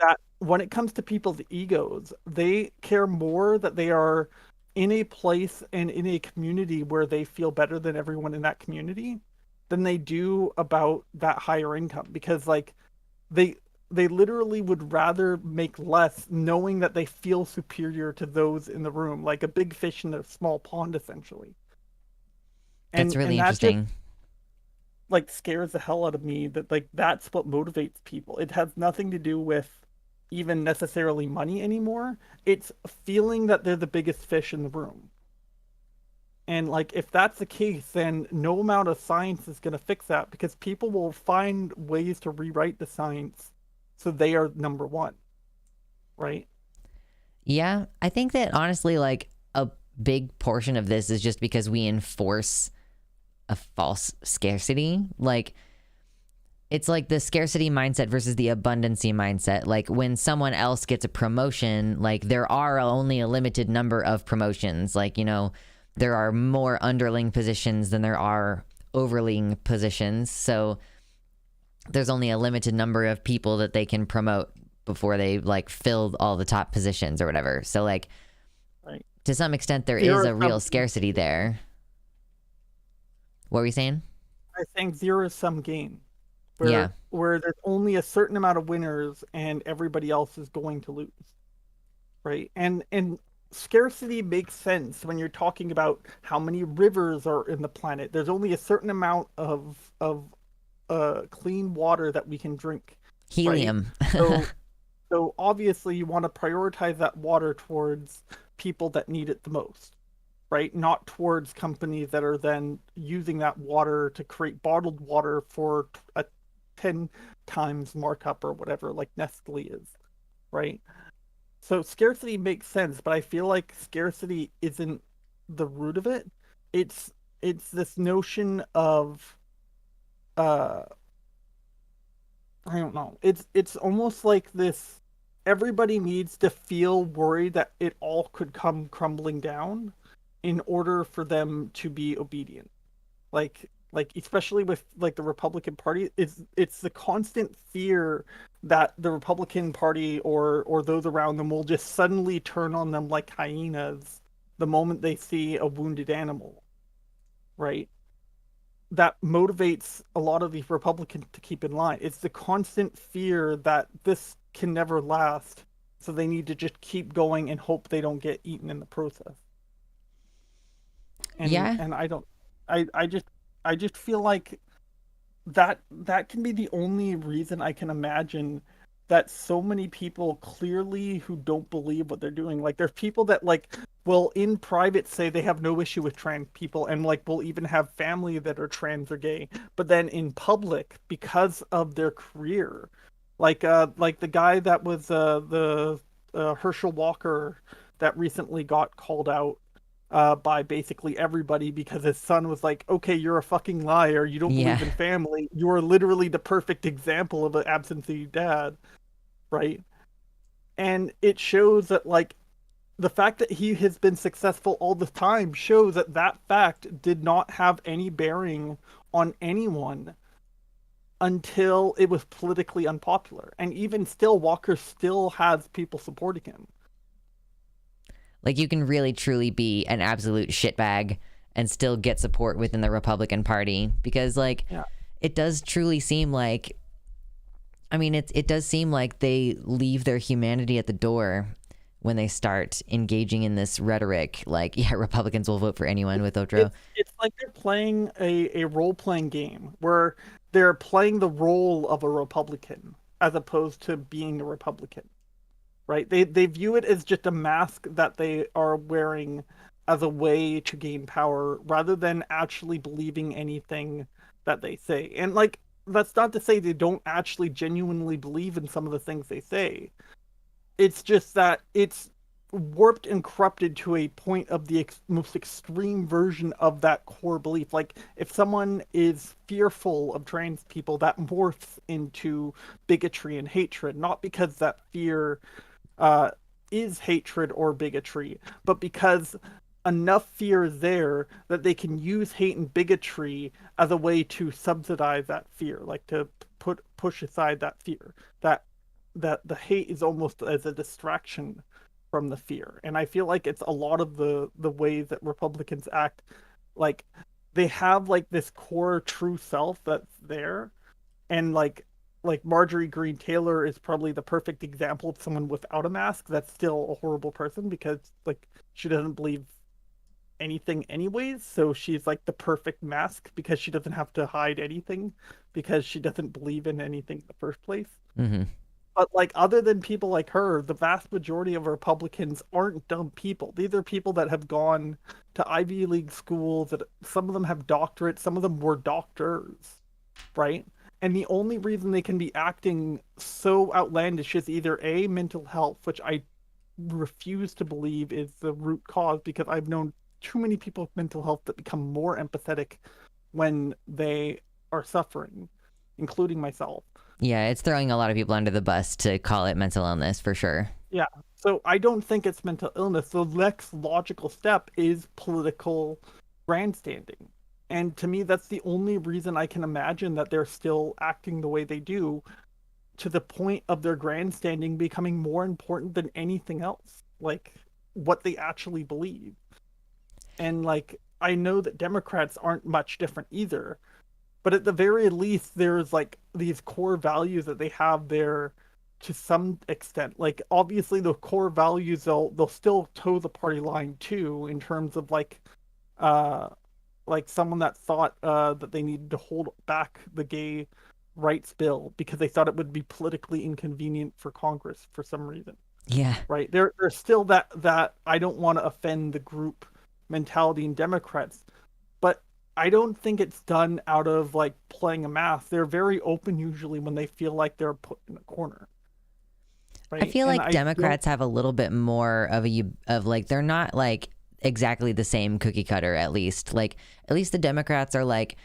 That when it comes to people's egos, they care more that they are in a place and in a community where they feel better than everyone in that community than they do about that higher income, because like they they literally would rather make less knowing that they feel superior to those in the room, like a big fish in a small pond essentially. That's really And that just interesting. like scares the hell out of me, that like that's what motivates people. It has nothing to do with even necessarily money anymore. It's feeling that they're the biggest fish in the room. And like if that's the case, then no amount of science is going to fix that, because people will find ways to rewrite the science so they are number one, right? Yeah, I think that honestly, like a big portion of this is just because we enforce a false scarcity. Like, it's like the scarcity mindset versus the abundancy mindset. Like, when someone else gets a promotion, like, there are only a limited number of promotions. Like, you know, there are more underling positions than there are overling positions. So there's only a limited number of people that they can promote before they like fill all the top positions or whatever. So like, Right. to some extent there Zero is a real sum. scarcity there. What were you saying? I think zero sum game, Yeah. where there's only a certain amount of winners and everybody else is going to lose, right? And scarcity makes sense when you're talking about how many rivers are in the planet. There's only a certain amount of clean water that we can drink, right? Helium. So so obviously you want to prioritize that water towards people that need it the most, right? Not towards companies that are then using that water to create bottled water for a 10 times markup or whatever, like Nestle is, right? So scarcity makes sense, but I feel like scarcity isn't the root of it. It's this notion of uh I don't know. It's almost like this, everybody needs to feel worried that it all could come crumbling down in order for them to be obedient. Like especially with like the Republican Party, it's the constant fear that the Republican Party or those around them will just suddenly turn on them like hyenas the moment they see a wounded animal, right? That motivates a lot of these Republicans to keep in line. It's the constant fear that this can never last, so they need to just keep going and hope they don't get eaten in the process. Yeah. And I don't, I just feel like that can be the only reason I can imagine that so many people clearly who don't believe what they're doing. Like there's people that like will in private say they have no issue with trans people, and like will even have family that are trans or gay, but then in public, because of their career, like the guy that was the Herschel Walker that recently got called out by basically everybody because his son was like, okay, you're a fucking liar. You don't Yeah. believe in family. You are literally the perfect example of an absentee dad, right? And it shows that, like, the fact that he has been successful all the time shows that that fact did not have any bearing on anyone until it was politically unpopular. And even still, Walker still has people supporting him. Like, you can really truly be an absolute shitbag and still get support within the Republican Party, because like, Yeah. it does truly seem like, I mean, it does seem like they leave their humanity at the door when they start engaging in this rhetoric. Like, yeah, Republicans will vote for anyone with Otro. It's like they're playing a role playing game where they're playing the role of a Republican as opposed to being a Republican, right? They view it as just a mask that they are wearing as a way to gain power rather than actually believing anything that they say. And like that's not to say they don't actually genuinely believe in some of the things they say. It's just that it's warped and corrupted to a point of the most extreme version of that core belief. Like, if someone is fearful of trans people, that morphs into bigotry and hatred, not because that fear uh, is hatred or bigotry, but because enough fear is there that they can use hate and bigotry as a way to subsidize that fear, like to push aside that fear. That the hate is almost as a distraction from the fear. And I feel like it's a lot of the ways that Republicans act. Like, they have like this core true self that's there, and like Marjorie Green Taylor is probably the perfect example of someone without a mask that's still a horrible person, because like she doesn't believe anything anyways, so she's like the perfect mask because she doesn't have to hide anything, because she doesn't believe in anything in the first place. Hmm. But like, other than people like her, the vast majority of Republicans aren't dumb people. These are people that have gone to Ivy League schools, that some of them have doctorates, some of them were doctors, right? And the only reason they can be acting so outlandish is either A, mental health, which I refuse to believe is the root cause, because I've known too many people with mental health that become more empathetic when they are suffering, including myself. Yeah, it's throwing a lot of people under the bus to call it mental illness for sure. Yeah. So I don't think it's mental illness. The next logical step is political grandstanding. And to me, that's the only reason I can imagine that they're still acting the way they do, to the point of their grandstanding becoming more important than anything else, like what they actually believe. And like, I know that Democrats aren't much different either, but at the very least, there's like these core values that they have there to some extent. Like, obviously, the core values, they'll still toe the party line too, in terms of uh like someone that thought that they needed to hold back the gay rights bill because they thought it would be politically inconvenient for Congress for some reason. Yeah. Right? There's still that I don't want to offend the group mentality in Democrats, but I don't think it's done out of like playing a mask. They're very open usually when they feel like they're put in a corner. I Right? feel And like I don't. Democrats have a little bit more of like they're not like exactly the same cookie cutter, at least. Like at least the Democrats are like,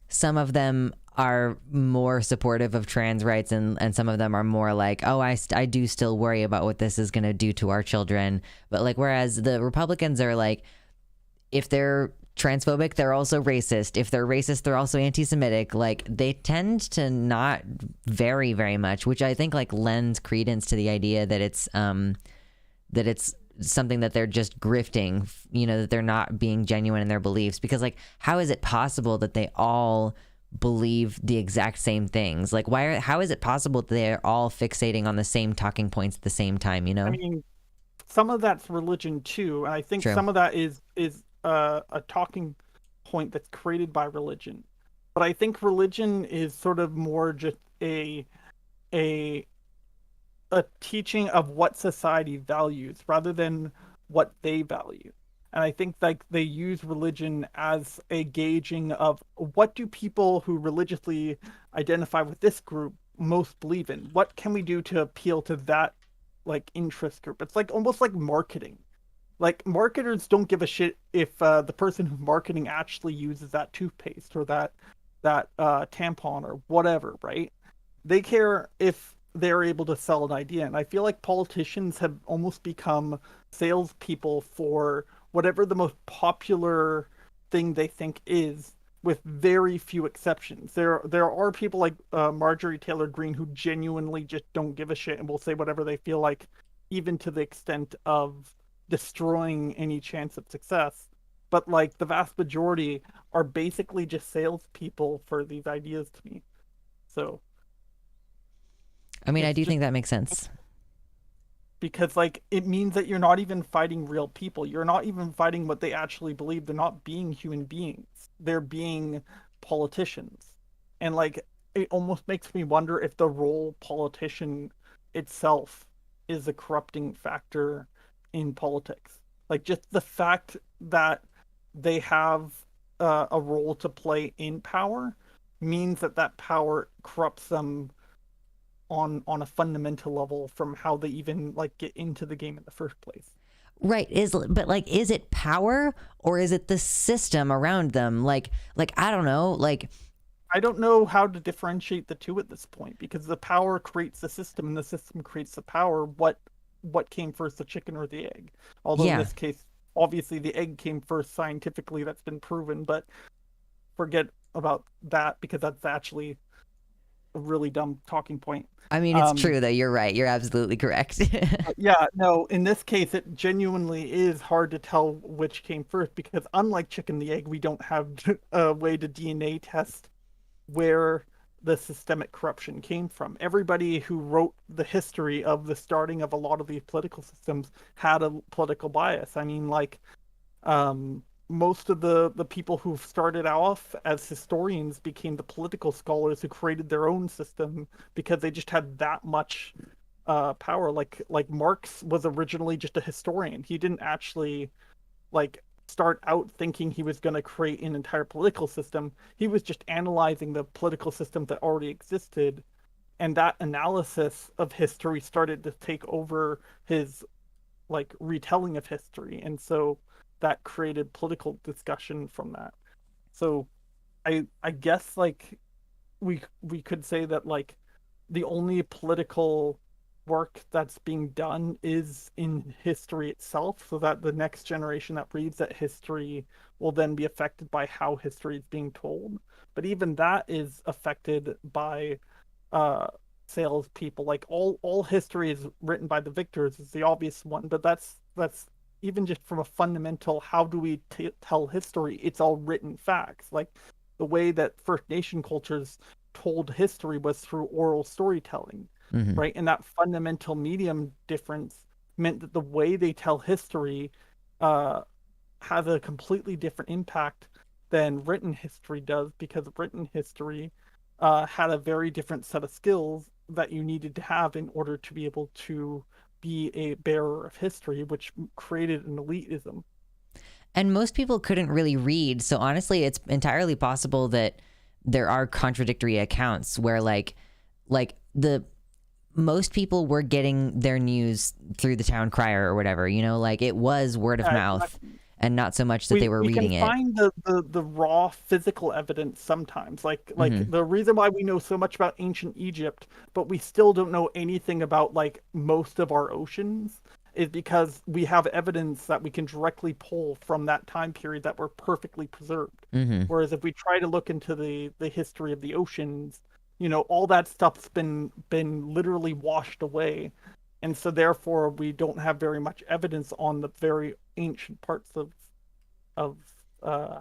some of them are more supportive of trans rights, and some of them are more like, oh, I do still worry about what this is going to do to our children. But like, whereas the Republicans are like, if they're transphobic, they're also racist. If they're racist, they're also anti-Semitic. Like they tend to not vary very much, which I think like lends credence to the idea that it's something that they're just grifting, that they're not being genuine in their beliefs. Because like, how is it possible that they all believe the exact same things? Like how is it possible that they're all fixating on the same talking points at the same time, I mean, some of that's religion too, and I think True. some of that is a talking point that's created by religion. But I think religion is sort of more just a a teaching of what society values rather than what they value. And I think like they use religion as a gauging of what do people who religiously identify with this group most believe in? What can we do to appeal to that like interest group? It's like almost like marketing. Like, marketers don't give a shit if the person who's marketing actually uses that toothpaste or that tampon or whatever, right? They care if they're able to sell an idea. And I feel like politicians have almost become salespeople for whatever the most popular thing they think is, with very few exceptions. There are people like Marjorie Taylor Greene who genuinely just don't give a shit and will say whatever they feel like, even to the extent of destroying any chance of success. But like, the vast majority are basically just salespeople for these ideas to me. So I mean, I it's do just think that makes sense. because like it means that you're not even fighting real people. You're not even fighting what they actually believe. They're not being human beings. They're being politicians. And like, it almost makes me wonder if the role politician itself is a corrupting factor in politics. Like, just the fact that they have a role to play in power means that that power corrupts them on a fundamental level from how they even like get into the game in the first place. Right. But like, is it power or is it the system around them? Like, I don't know. Like, I don't know how to differentiate the two at this point because the power creates the system and the system creates the power. What came first, the chicken or the egg? Although in yeah. this case, obviously the egg came first scientifically, that's been proven, but forget about that because that's actually a really dumb talking point. I mean, it's true though. You're right. You're absolutely correct. Yeah, no, in this case, it genuinely is hard to tell which came first because unlike chicken and the egg, we don't have a way to DNA test where the systemic corruption came from. Everybody who wrote the history of the starting of a lot of these political systems had a political bias. I mean, like, most of the people who started off as historians became the political scholars who created their own system because they just had that much power. Like Marx was originally just a historian. He didn't actually like start out thinking he was going to create an entire political system. He was just analyzing the political system that already existed, and that analysis of history started to take over his like retelling of history, and so that created political discussion from that. So I guess like we could say that like the only political work that's being done is in history itself, so that the next generation that reads that history will then be affected by how history is being told. But even that is affected by uh salespeople. Like all history is written by the victors is the obvious one, but that's even just from a fundamental how do we tell history? It's all written facts. Like the way that First Nation cultures told history was through oral storytelling, Mm-hmm. right? And that fundamental medium difference meant that the way they tell history uh, has a completely different impact than written history does because written history had a very different set of skills that you needed to have in order to be able to be a bearer of history, which created an elitism. And most people couldn't really read. So honestly, it's entirely possible that there are contradictory accounts where like the most people were getting their news through the town crier or whatever, you know, like it was word of mouth Exactly. and not so much that they were We reading can it. find the raw physical evidence sometimes. Mm-hmm. The reason why we know so much about ancient Egypt, but we still don't know anything about like most of our oceans, is because we have evidence that we can directly pull from that time period that were perfectly preserved. Mm-hmm. Whereas if we try to look into the history of the oceans, you know, all that stuff's been literally washed away. And so therefore we don't have very much evidence on the very ancient parts of uh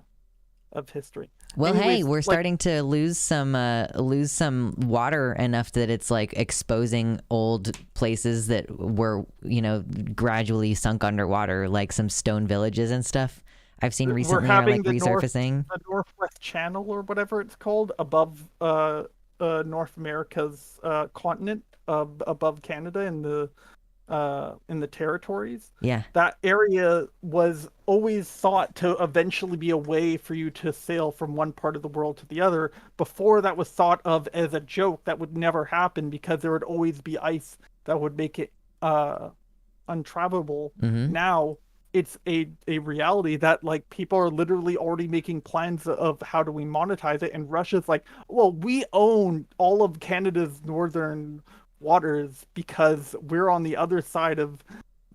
of history. Well, hey, Anyways, we're like starting to lose some water enough that it's like exposing old places that were, you know, gradually sunk underwater, like some stone villages and stuff. I've seen we're recently are having like resurfacing. the Northwest Channel or whatever it's called above North America's continent above Canada in the territories. Yeah. That area was always thought to eventually be a way for you to sail from one part of the world to the other. Before that was thought of as a joke that would never happen because there would always be ice that would make it untravelable. Mm-hmm. Now it's a reality that like people are literally already making plans of how do we monetize it, and Russia's like, well, we own all of Canada's northern waters because we're on the other side of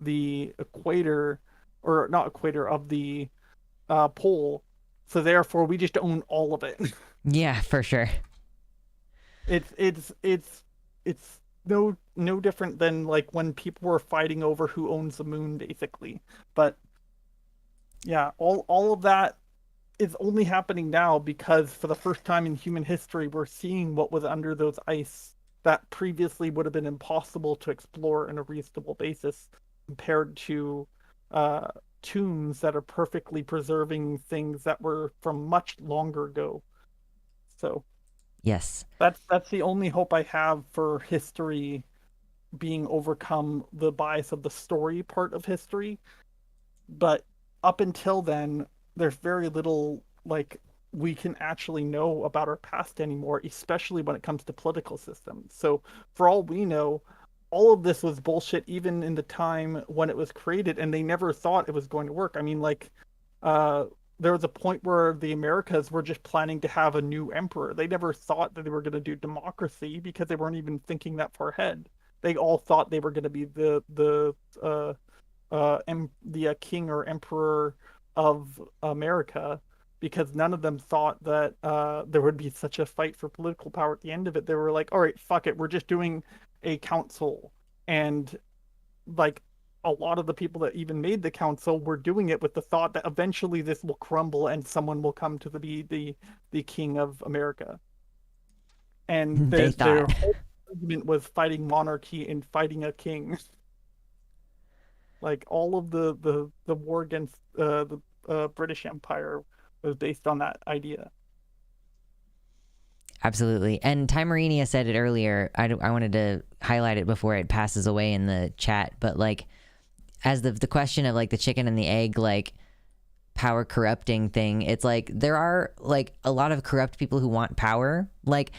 the equator, or not equator, of the pole, so therefore we just own all of it. Yeah, for sure. It's no different than like when people were fighting over who owns the moon basically. But yeah, all of that is only happening now because for the first time in human history we're seeing what was under those ice that previously would have been impossible to explore on a reasonable basis compared to uh tombs that are perfectly preserving things that were from much longer ago. So Yes. that's the only hope I have for history being overcome, the bias of the story part of history. But up until then, there's very little like we can actually know about our past anymore, especially when it comes to political systems. So for all we know, all of this was bullshit even in the time when it was created, and they never thought it was going to work. I mean, like, uh, there was a point where the Americas were just planning to have a new emperor. They never thought that they were going to do democracy because they weren't even thinking that far ahead. They all thought they were going to be the king or emperor of America, because none of them thought that there would be such a fight for political power at the end of it. They were like, all right, fuck it, we're just doing a council. And like a lot of the people that even made the council were doing it with the thought that eventually this will crumble and someone will come to be the king of America. And They their thought. whole argument was fighting monarchy and fighting a king. Like all of the war against the British Empire was based on that idea. Absolutely. And Timerinia said it earlier. I wanted to highlight it before it passes away in the chat. But like, as the question of like the chicken and the egg, like power corrupting thing, it's like there are like a lot of corrupt people who want power. Like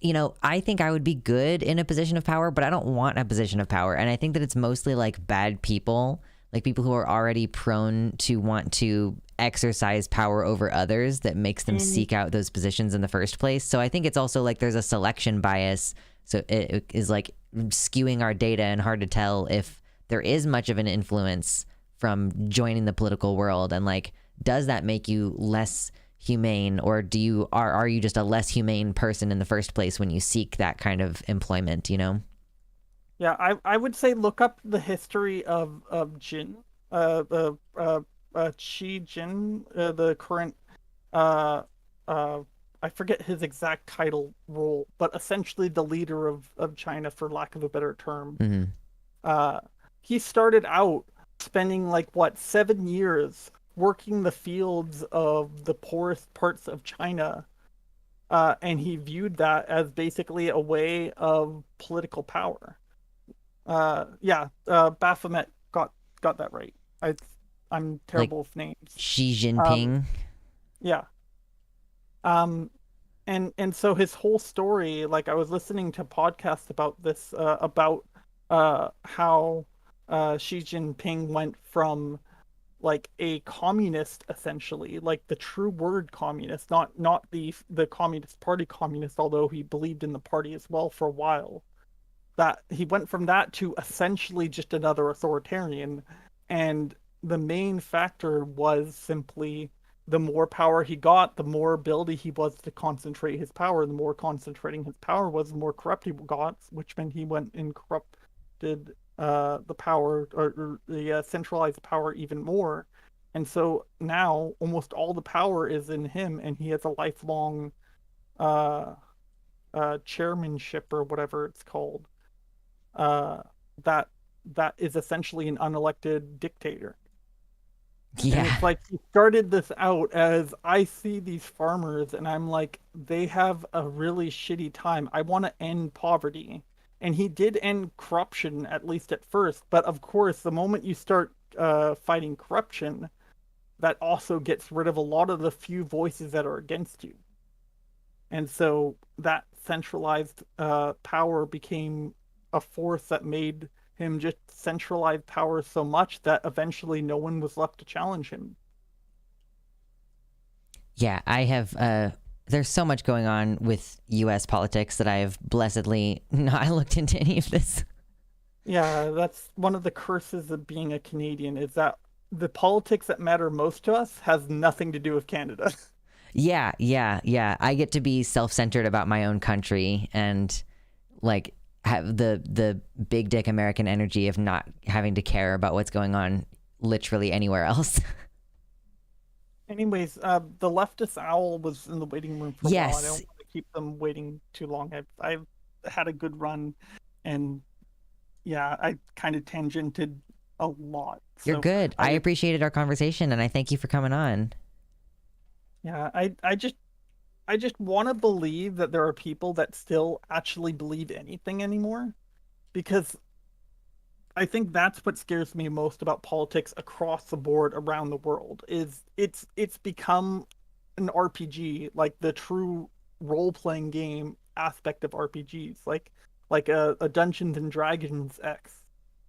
you know, I think I would be good in a position of power, but I don't want a position of power. And I think that it's mostly like bad people, like people who are already prone to want to exercise power over others that makes them seek out those positions in the first place. So I think it's also like there's a selection bias. So it is like skewing our data and hard to tell if there is much of an influence from joining the political world. And like, does that make you less humane, or are you just a less humane person in the first place when you seek that kind of employment, you know? Yeah, I would say look up the history of Jin, the Xi Jin, the current uh I forget his exact title role, but essentially the leader of China, for lack of a better term. Mm-hmm. He started out spending like what 7 years working the fields of the poorest parts of China, and he viewed that as basically a way of political power. Baphomet got that right. I'm terrible with names. Xi Jinping. Yeah. Um, and so his whole story, like I was listening to podcasts about this, about how Xi Jinping went from like a communist, essentially, like the true word communist, not the Communist Party communist, although he believed in the party as well for a while. That he went from that to essentially just another authoritarian, and the main factor was simply the more power he got, the more ability he was to concentrate his power. The more concentrating his power was, the more corrupt he got, which meant he went and corrupted the power, or the centralized power even more. And so now almost all the power is in him, and he has a lifelong uh, chairmanship or whatever it's called. Uh, that that is essentially an unelected dictator. Yeah. And it's like he started this out as, I see these farmers and I'm like, they have a really shitty time. I want to end poverty. And he did end corruption, at least at first. But of course, the moment you start fighting corruption, that also gets rid of a lot of the few voices that are against you. And so that centralized power became a force that made him just centralize power so much that eventually no one was left to challenge him. Yeah, I have there's so much going on with US politics that I have blessedly not looked into any of this. Yeah, that's one of the curses of being a Canadian, is that the politics that matter most to us has nothing to do with Canada. Yeah. I get to be self-centered about my own country and like have the big dick American energy of not having to care about what's going on literally anywhere else. Anyways, the leftist owl was in the waiting room for a while. I don't Yes. want to keep them waiting too long. I've had a good run, and yeah, I kind of tangented a lot. You're So good. I appreciated our conversation and I thank you for coming on. yeah, I just want to believe that there are people that still actually believe anything anymore, because I think that's what scares me most about politics across the board around the world. Is it's become an RPG, like the true role-playing game aspect of RPGs, like a Dungeons and Dragons X,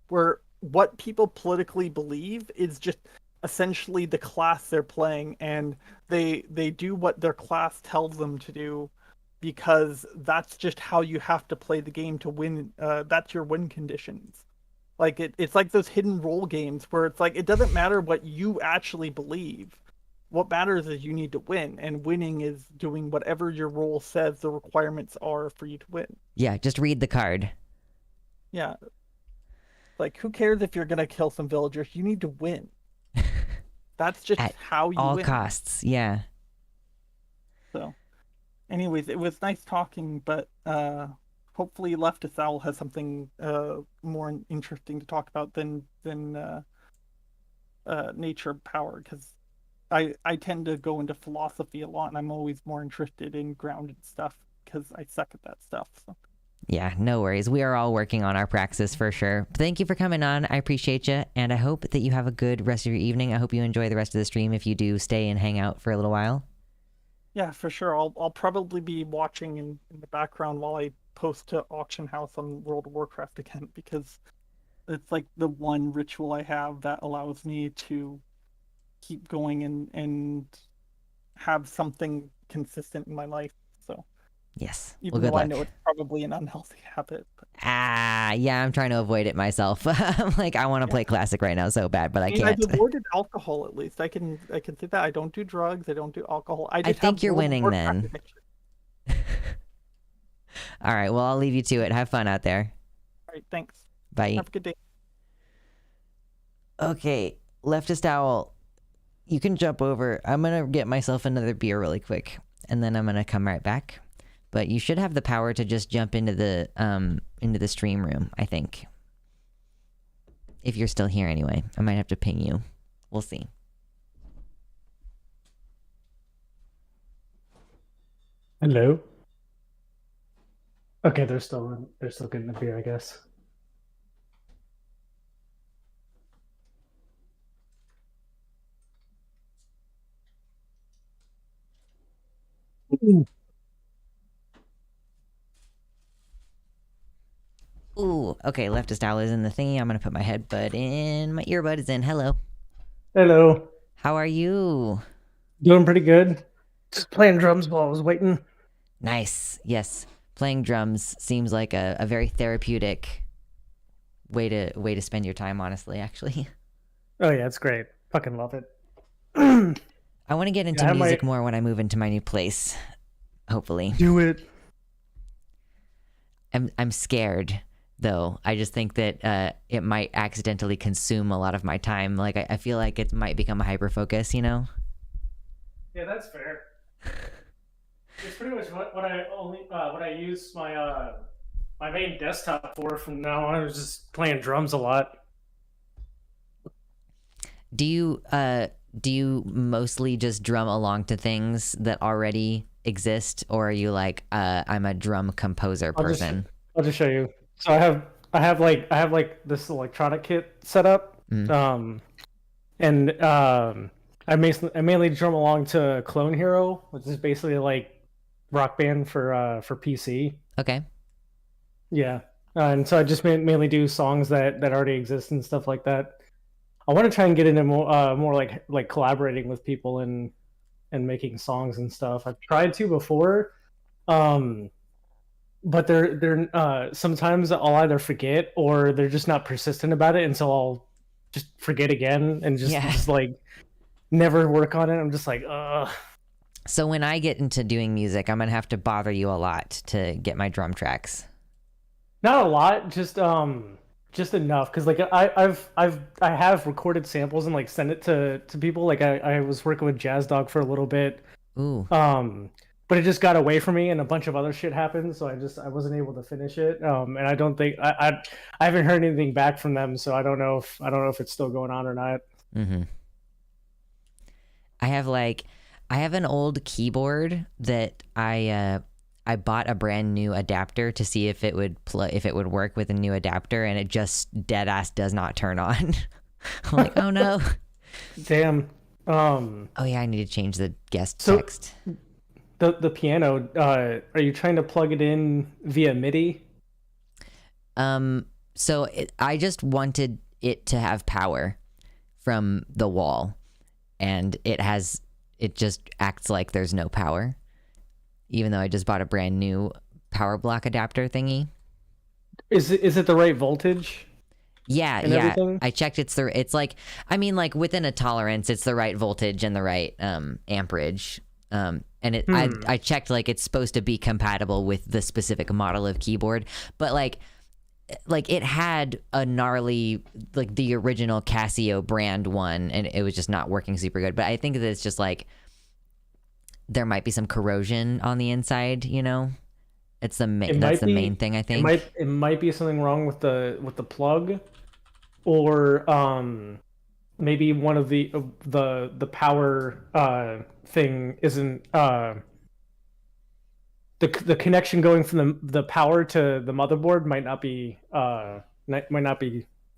where what people politically believe is just essentially the class they're playing, and they do what their class tells them to do because that's just how you have to play the game to win. That's your win conditions. Like it's like those hidden role games where it's like it doesn't matter what you actually believe. What matters is you need to win, and winning is doing whatever your role says the requirements are for you to win. Yeah, just read the card. Yeah. Like, who cares if you're gonna kill some villagers? You need to win. That's just At how you all win. costs. Yeah. So, anyways, it was nice talking, but hopefully Leftist Owl has something more interesting to talk about than nature power, because I tend to go into philosophy a lot, and I'm always more interested in grounded stuff because I suck at that stuff. So. Yeah, no worries. We are all working on our praxis for sure. Thank you for coming on. I appreciate you, and I hope that you have a good rest of your evening. I hope you enjoy the rest of the stream if you do stay and hang out for a little while. Yeah, for sure. I'll probably be watching in the background while I post to Auction House on World of Warcraft again, because it's like the one ritual I have that allows me to keep going and have something consistent in my life. So Yes. even Well, good though I luck. know it's probably an unhealthy habit. But... Yeah, I'm trying to avoid it myself. I'm like, I want to play Classic right now so bad, but I I mean, can't. I've avoided alcohol at least. I can say that I don't do drugs. I don't do alcohol. I just think have you're World of winning Warcraft then. addiction. All right, well, I'll leave you to it. Have fun out there. All right, thanks. Bye. Have a good day. Okay, Leftist Owl, you can jump over. I'm going to get myself another beer really quick, and then I'm going to come right back. But you should have the power to just jump into the stream room, I think. If you're still here anyway. I might have to ping you. We'll see. Hello. Okay, they're still getting the beer, I guess. Ooh, okay, Leftist Owl is in the thingy. I'm gonna put my headbud in. My earbud is in. Hello. Hello. How are you? Doing pretty good. Just playing drums while I was waiting. Nice. Yes. Playing drums seems like a very therapeutic way to spend your time, honestly, actually. Oh yeah, it's great. Fucking love it. I want to get into music more when I move into my new place. Hopefully. Do it. I'm scared though. I just think that it might accidentally consume a lot of my time. Like I feel like it might become a hyper focus, you know? Yeah, that's fair. It's pretty much what I use my my main desktop for from now on. I was just playing drums a lot. Do you mostly just drum along to things that already exist, or are you like I'm a drum composer person? I'll just show you. So I have like this electronic kit set up. Mm. I mainly drum along to Clone Hero, which is basically like Rock Band for PC. Okay. Yeah, and so I just mainly do songs that already exist and stuff like that. I want to try and get into more like collaborating with people and making songs and stuff. I've tried to before, but they're sometimes I'll either forget or they're just not persistent about it, and so I'll just forget again and just like never work on it. I'm just like, ugh. So when I get into doing music, I'm gonna have to bother you a lot to get my drum tracks. Not a lot, just enough, because like I have recorded samples and like sent it to people. Like I was working with Jazz Dog for a little bit. Ooh. But it just got away from me and a bunch of other shit happened, so I wasn't able to finish it. And I don't think I haven't heard anything back from them, so I don't know if it's still going on or not. Mm-hmm. I have an old keyboard that I bought a brand new adapter to see if it would work with a new adapter, and it just dead ass does not turn on. I'm like, oh no. Damn. Oh yeah, I need to change the guest So- text. The piano, are you trying to plug it in via MIDI? So I just wanted it to have power from the wall, and it just acts like there's no power, even though I just bought a brand new power block adapter thingy. Is it the right voltage? Yeah, And yeah. everything? I checked. It's like, I mean, like within a tolerance, it's the right voltage and the right amperage. And I checked, like, it's supposed to be compatible with the specific model of keyboard, but like it had a gnarly, like the original Casio brand one, and it was just not working super good. But I think that it's just like there might be some corrosion on the inside, you know. That's the main thing, I think. It might be something wrong with the plug, or maybe one of the power thing isn't the connection going from the power to the motherboard might not be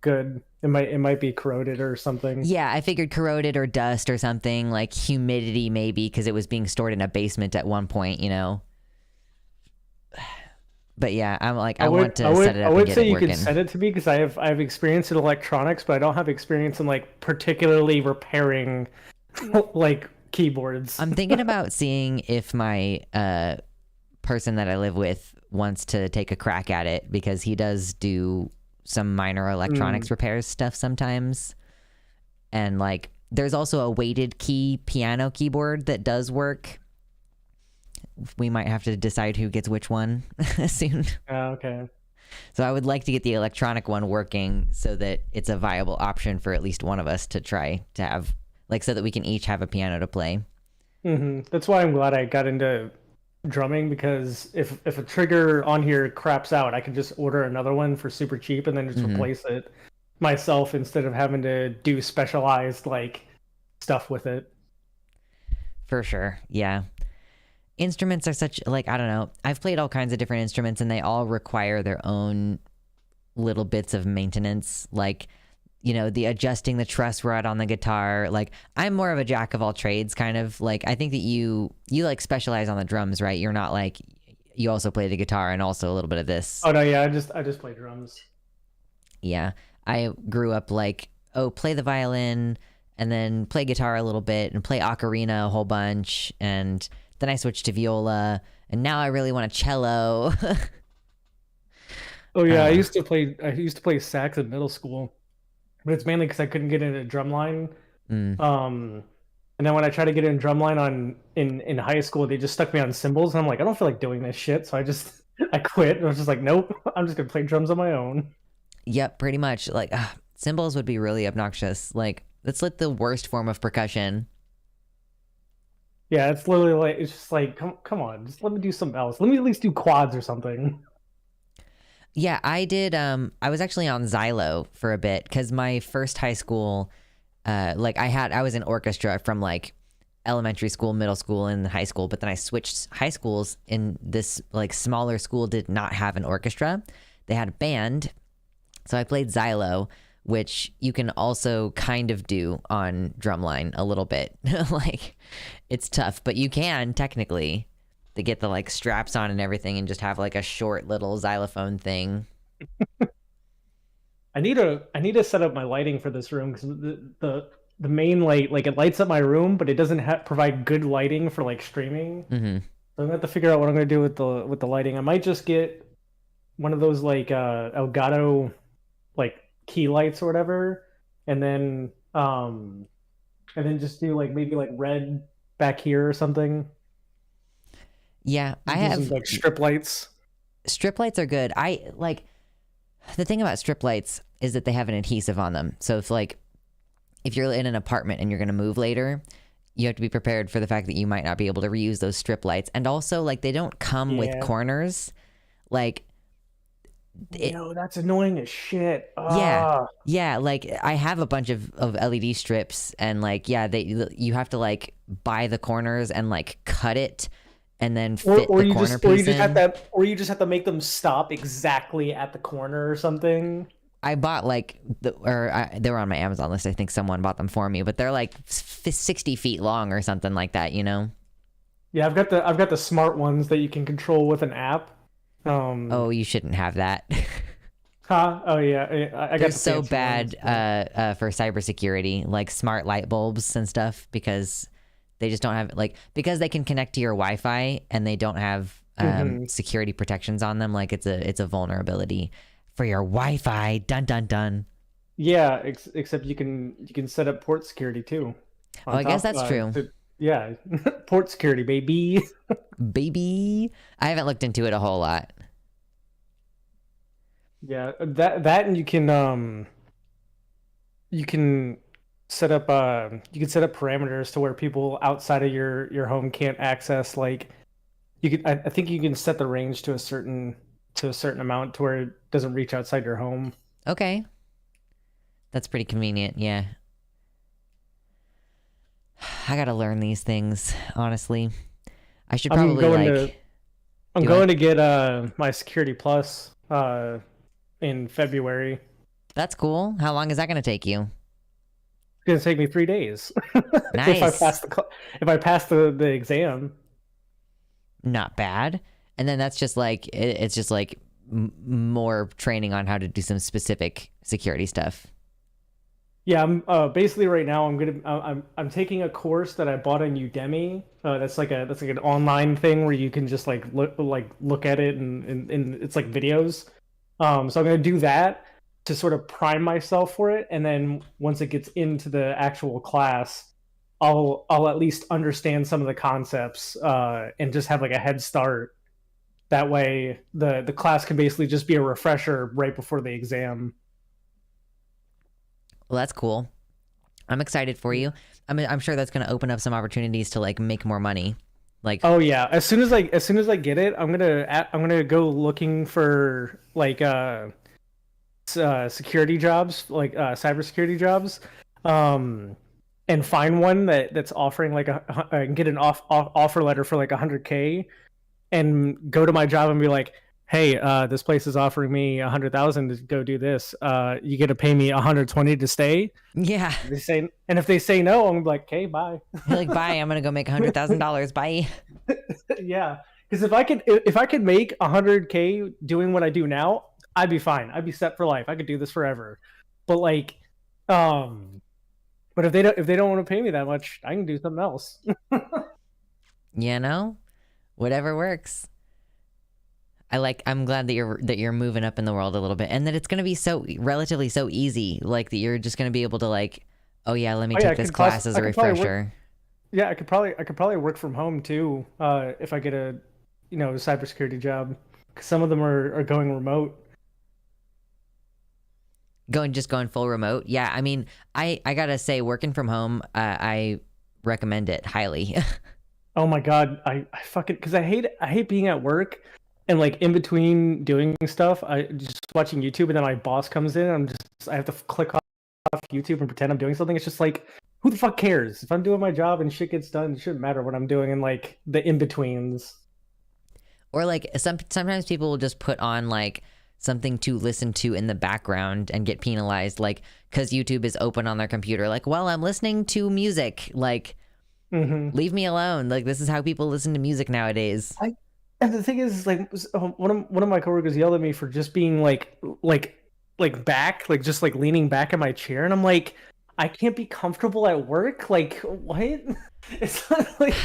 good. It might be corroded or something. Yeah, I figured corroded or dust or something, like humidity maybe, because it was being stored in a basement at one point, you know. But yeah, I'm like, I want to set it up and get it working. I would say you could send it to me because I have experience in electronics, but I don't have experience in like particularly repairing like keyboards. I'm thinking about seeing if my person that I live with wants to take a crack at it, because he does do some minor electronics repairs stuff sometimes. And like, there's also a weighted key piano keyboard that does work. We might have to decide who gets which one soon. Okay. So I would like to get the electronic one working so that it's a viable option for at least one of us to try to have, like, so that we can each have a piano to play. That's why I'm glad I got into drumming, because if a trigger on here craps out, I can just order another one for super cheap and then just replace it myself instead of having to do specialized like stuff with it. For sure. Yeah. Instruments are such, like, I don't know. I've played all kinds of different instruments and they all require their own little bits of maintenance. Like, you know, the adjusting the truss rod on the guitar. Like, I'm more of a jack of all trades kind of. Like, I think that you like specialize on the drums, right? You're not like, you also play the guitar and also a little bit of this. Oh no, yeah, I just play drums. Yeah. I grew up like, play the violin and then play guitar a little bit and play ocarina a whole bunch, and then I switched to viola, and now I really want a cello. Oh yeah, I used to play sax in middle school, but it's mainly because I couldn't get into drumline. And then when I tried to get in drumline in high school, they just stuck me on cymbals, and I'm like, I don't feel like doing this shit, so I quit. And I was just like, nope, I'm just gonna play drums on my own. Yep, pretty much. Like, cymbals would be really obnoxious. Like, that's like the worst form of percussion. Yeah, it's literally like, it's just like, come on, just let me do something else. Let me at least do quads or something. Yeah, I did. I was actually on Xylo for a bit because my first high school, like I was in orchestra from like elementary school, middle school, and high school. But then I switched high schools, and this like smaller school did not have an orchestra. They had a band, so I played Xylo, which you can also kind of do on drumline a little bit. Like, it's tough, but you can technically. To get the like straps on and everything and just have like a short little xylophone thing. I need to set up my lighting for this room, because the main light, like, it lights up my room, but it doesn't provide good lighting for like streaming. So I'm gonna have to figure out what I'm gonna do with the lighting. I might just get one of those like Elgato like key lights or whatever, and then just do like maybe like red back here or something. Yeah, I have like strip lights. Strip lights are good. I like, the thing about strip lights is that they have an adhesive on them. So if you're in an apartment and you're going to move later, you have to be prepared for the fact that you might not be able to reuse those strip lights. And also, like, they don't come with corners. Like, that's annoying as shit. Yeah, like, I have a bunch of LED strips, and like, yeah, you have to like buy the corners and like cut it and then fit the corner piece in. Or you just have to make them stop exactly at the corner or something. I bought like they were on my Amazon list. I think someone bought them for me, but they're like 60 feet long or something like that, you know? Yeah, I've got the smart ones that you can control with an app. Oh, you shouldn't have that. Huh? Oh yeah, I got They're the so fancy bad ones. for cybersecurity, like smart light bulbs and stuff, because they just don't have because they can connect to your Wi-Fi and they don't have security protections on them. Like it's a vulnerability for your Wi-Fi. Dun dun dun. Yeah, except you can set up port security too. Oh, I guess that's true. Yeah, port security, baby. Baby, I haven't looked into it a whole lot. Yeah, that and you can set up parameters to where people outside of your home can't access. Like I think you can set the range to a certain amount to where it doesn't reach outside your home. Okay, that's pretty convenient. Yeah, I gotta learn these things. Honestly, I should probably I'm going to get my Security Plus in February. That's cool. How long is that gonna take you? It's gonna take me 3 days. Nice. If I pass the exam. Not bad. And then that's just like it's just like more training on how to do some specific security stuff. Yeah, I'm basically right now I'm taking a course that I bought on Udemy. That's like an online thing where you can just look at it and it's like videos. So I'm gonna do that to sort of prime myself for it, and then once it gets into the actual class, I'll at least understand some of the concepts and just have like a head start. That way, the class can basically just be a refresher right before the exam. Well, that's cool. I'm excited for you. I'm sure that's going to open up some opportunities to like make more money. Like, oh yeah, as soon as I get it, I'm gonna go looking for like security jobs, like cybersecurity jobs, and find one that's offering like and get an offer letter for like 100K, and go to my job and be like, hey, this place is offering me 100,000 to go do this. You get to pay me 120 to stay. yeah. If they say no, I'm like, okay, bye. You're like, bye. I'm gonna go make $100,000. Bye. Yeah, because if I could make 100K doing what I do now, I'd be fine. I'd be set for life. I could do this forever. But like, but if they don't want to pay me that much, I can do something else. You know, whatever works. I'm glad that you're moving up in the world a little bit, and that it's gonna be relatively so easy. Like that you're just gonna be able to like, oh yeah, let me take this class as a refresher. Yeah, I could probably work from home too if I get a cybersecurity job. 'Cause some of them are going remote. Going full remote. Yeah, I mean, I gotta say, working from home, I recommend it highly. Oh my god, I fucking, because I hate being at work and like in between doing stuff, I just watching YouTube, and then my boss comes in and I have to click off YouTube and pretend I'm doing something. It's just like, who the fuck cares? If I'm doing my job and shit gets done, it shouldn't matter what I'm doing in like the in-betweens. Or like sometimes people will just put on like something to listen to in the background and get penalized, like because YouTube is open on their computer. Like, well, I'm listening to music. Like, leave me alone. Like, this is how people listen to music nowadays. And the thing is, like, one of my coworkers yelled at me for just being like back, like just like leaning back in my chair, and I'm like, I can't be comfortable at work. Like, what? It's not like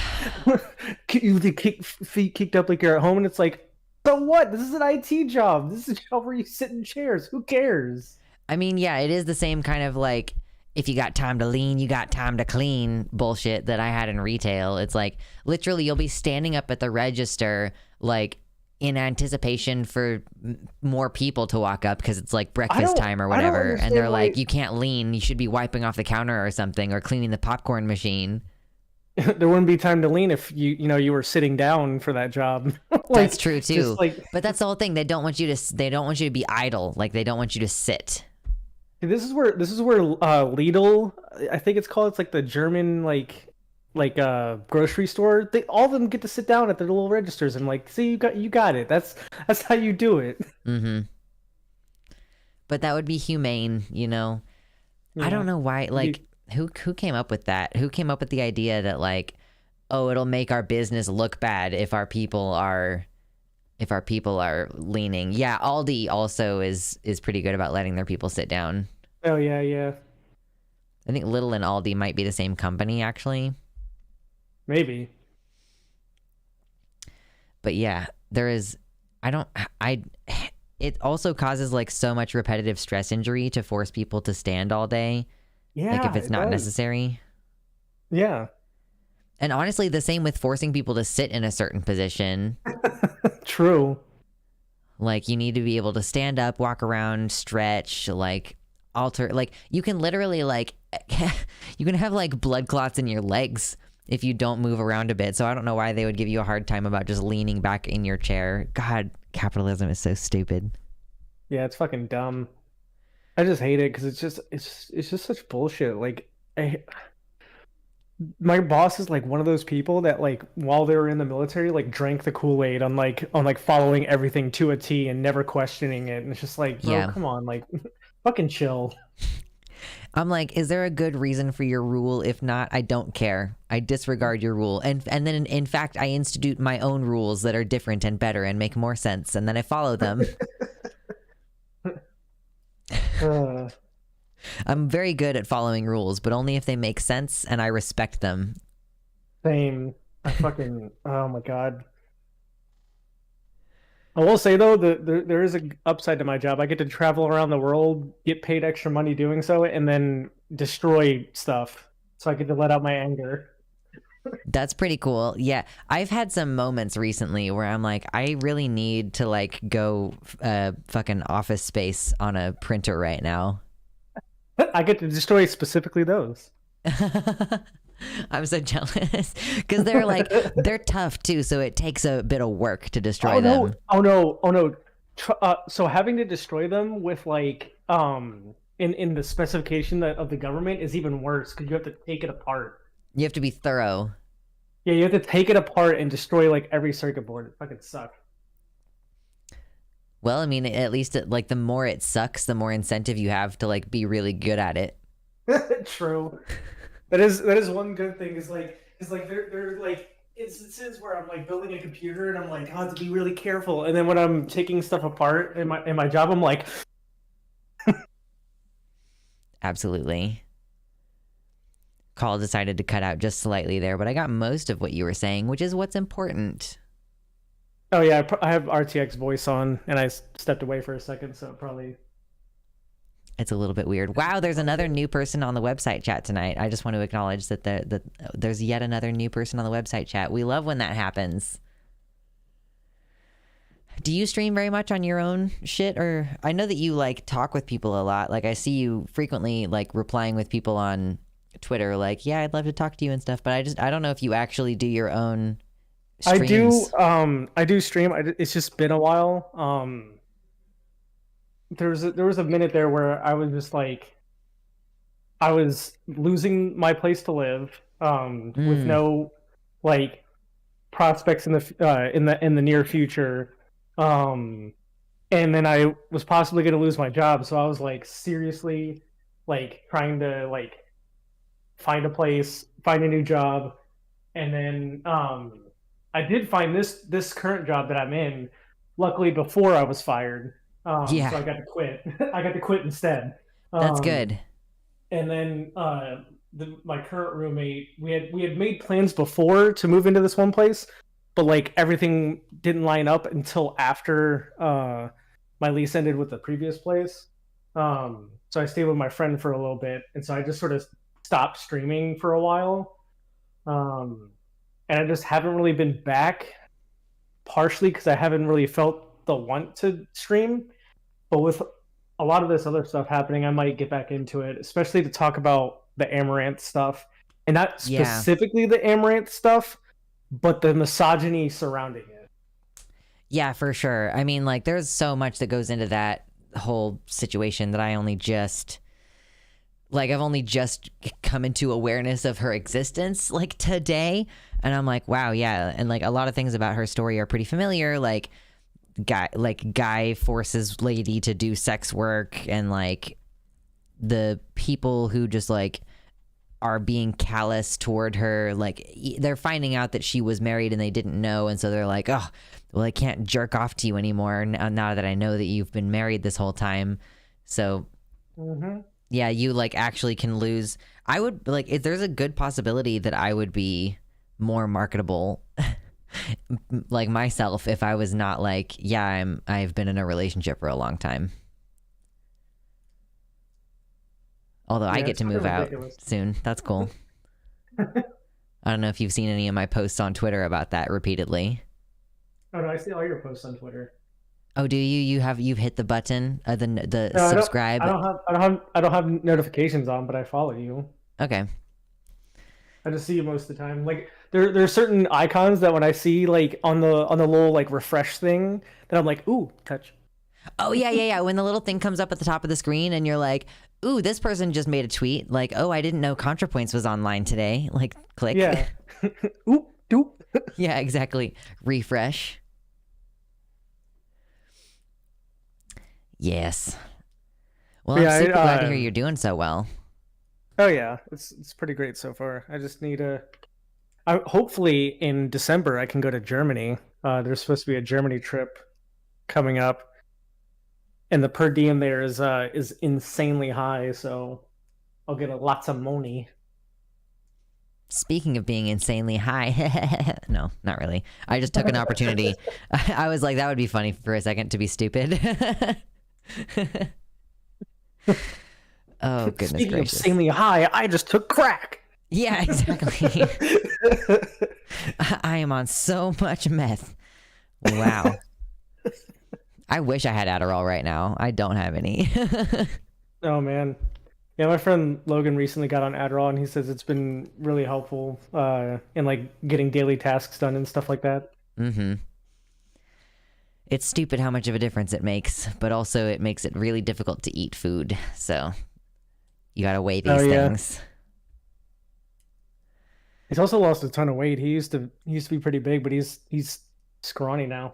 you feet kicked up like you're at home, and it's like, so what? This is an IT job. This is a job where you sit in chairs. Who cares? I mean, yeah, it is the same kind of like, if you got time to lean, you got time to clean bullshit that I had in retail. It's like, literally, you'll be standing up at the register, like, in anticipation for more people to walk up because it's like breakfast time or whatever. And they're like, you can't lean. You should be wiping off the counter or something, or cleaning the popcorn machine. There wouldn't be time to lean if you were sitting down for that job. Like, that's true too. But that's the whole thing. They don't want you to be idle. Like, they don't want you to sit. This is where Lidl, I think it's called. It's like the German like grocery store. All of them get to sit down at their little registers and like, see, you got it. That's how you do it. but that would be humane, you know. I don't know why, like, who came up with that? Who came up with the idea that, like, oh, it'll make our business look bad if our people are leaning. Yeah, Aldi also is pretty good about letting their people sit down. Oh yeah. I think Lidl and Aldi might be the same company, actually. Maybe. But yeah, it also causes like so much repetitive stress injury to force people to stand all day. Yeah. Like if it's not necessary. Yeah. And honestly, the same with forcing people to sit in a certain position. True. Like you need to be able to stand up, walk around, stretch, like alter, like you can literally like, you can have like blood clots in your legs if you don't move around a bit. So I don't know why they would give you a hard time about just leaning back in your chair. God, capitalism is so stupid. Yeah, it's fucking dumb. I just hate it because it's just such bullshit. Like my boss is like one of those people that like while they were in the military like drank the Kool-Aid on like following everything to a T and never questioning it. And it's just like, bro, come on, like fucking chill. I'm like, is there a good reason for your rule? If not, I don't care. I disregard your rule. And then in fact, I institute my own rules that are different and better and make more sense. And then I follow them. I'm very good at following rules, but only if they make sense and I respect them. Same. I fucking, oh my God. I will say though, there is an upside to my job. I get to travel around the world, get paid extra money doing so, and then destroy stuff. So I get to let out my anger. That's pretty cool. Yeah, I've had some moments recently where I'm like, I really need to like go fucking Office Space on a printer right now. I get to destroy specifically those. I'm so jealous because they're tough too, so it takes a bit of work to destroy them. Oh no! So having to destroy them with like in the specification of the government is even worse because you have to take it apart. You have to be thorough. Yeah, you have to take it apart and destroy like every circuit board. It fucking sucks. Well, I mean, at least like the more it sucks, the more incentive you have to like be really good at it. True. That is one good thing. Is like there like instances where I'm like building a computer and I'm like, I have to be really careful, and then when I'm taking stuff apart in my job, I'm like, absolutely. Call decided to cut out just slightly there, but I got most of what you were saying, which is what's important. Oh yeah, I have RTX voice on, and I stepped away for a second, so probably. It's a little bit weird. Wow, there's another new person on the website chat tonight. I just want to acknowledge that there's yet another new person on the website chat. We love when that happens. Do you stream very much on your own shit? Or I know that you like talk with people a lot. Like I see you frequently like replying with people on Twitter like, yeah, I'd love to talk to you and stuff, but I don't know if you actually do your own streams. I do stream. It's just been a while. There was a minute there where I was just like, I was losing my place to live, with no like prospects in the near future, and then I was possibly going to lose my job. So I was like seriously like trying to like find a place, find a new job, and then I did find this current job that I'm in. Luckily, before I was fired. So I got to quit. I got to quit instead. That's good. And then my current roommate, we had made plans before to move into this one place, but like everything didn't line up until after my lease ended with the previous place. So I stayed with my friend for a little bit, and so I just sort of stopped streaming for a while. And I just haven't really been back, partially because I haven't really felt the want to stream. But with a lot of this other stuff happening, I might get back into it, especially to talk about the Amaranth stuff. And not specifically the Amaranth stuff, but the misogyny surrounding it. Yeah, for sure. I mean, like, there's so much that goes into that whole situation that I've only just come into awareness of her existence, like, today. And I'm like, wow, yeah. And, like, a lot of things about her story are pretty familiar. Like, guy forces lady to do sex work, and like the people who just like are being callous toward her, like they're finding out that she was married and they didn't know, and so they're like, oh well, I can't jerk off to you anymore now that I know that you've been married this whole time. So yeah, you like actually can lose. I would like, if there's a good possibility that I would be more marketable like myself if I was not like, yeah, I've been in a relationship for a long time. Although I get to move out soon. That's cool. I don't know if you've seen any of my posts on Twitter about that repeatedly. Oh no, I see all your posts on Twitter. Oh, do you? You've hit the button, the subscribe. I don't have notifications on, but I follow you. Okay. I just see you most of the time. Like there's certain icons that when I see like on the little like refresh thing, that I'm like, ooh, touch. Oh yeah. When the little thing comes up at the top of the screen and you're like, ooh, this person just made a tweet. Like, oh, I didn't know ContraPoints was online today. Like, click. Yeah. Oop, doop. Yeah, exactly. Refresh. Yes. Well, I'm super glad to hear you're doing so well. Oh yeah, it's pretty great so far. I just need hopefully in December I can go to Germany. There's supposed to be a Germany trip coming up, and the per diem there is insanely high. So I'll get lots of money. Speaking of being insanely high, no, not really. I just took an opportunity. I was like, that would be funny for a second to be stupid. Oh, goodness Speaking gracious. of insanely high, I just took crack. Yeah, exactly. I am on so much meth. Wow. I wish I had Adderall right now. I don't have any. Oh, man. Yeah, my friend Logan recently got on Adderall, and he says it's been really helpful in like getting daily tasks done and stuff like that. Mm-hmm. It's stupid how much of a difference it makes, but also it makes it really difficult to eat food. So you gotta weigh these things. He's also lost a ton of weight. He used to be pretty big, but he's scrawny now.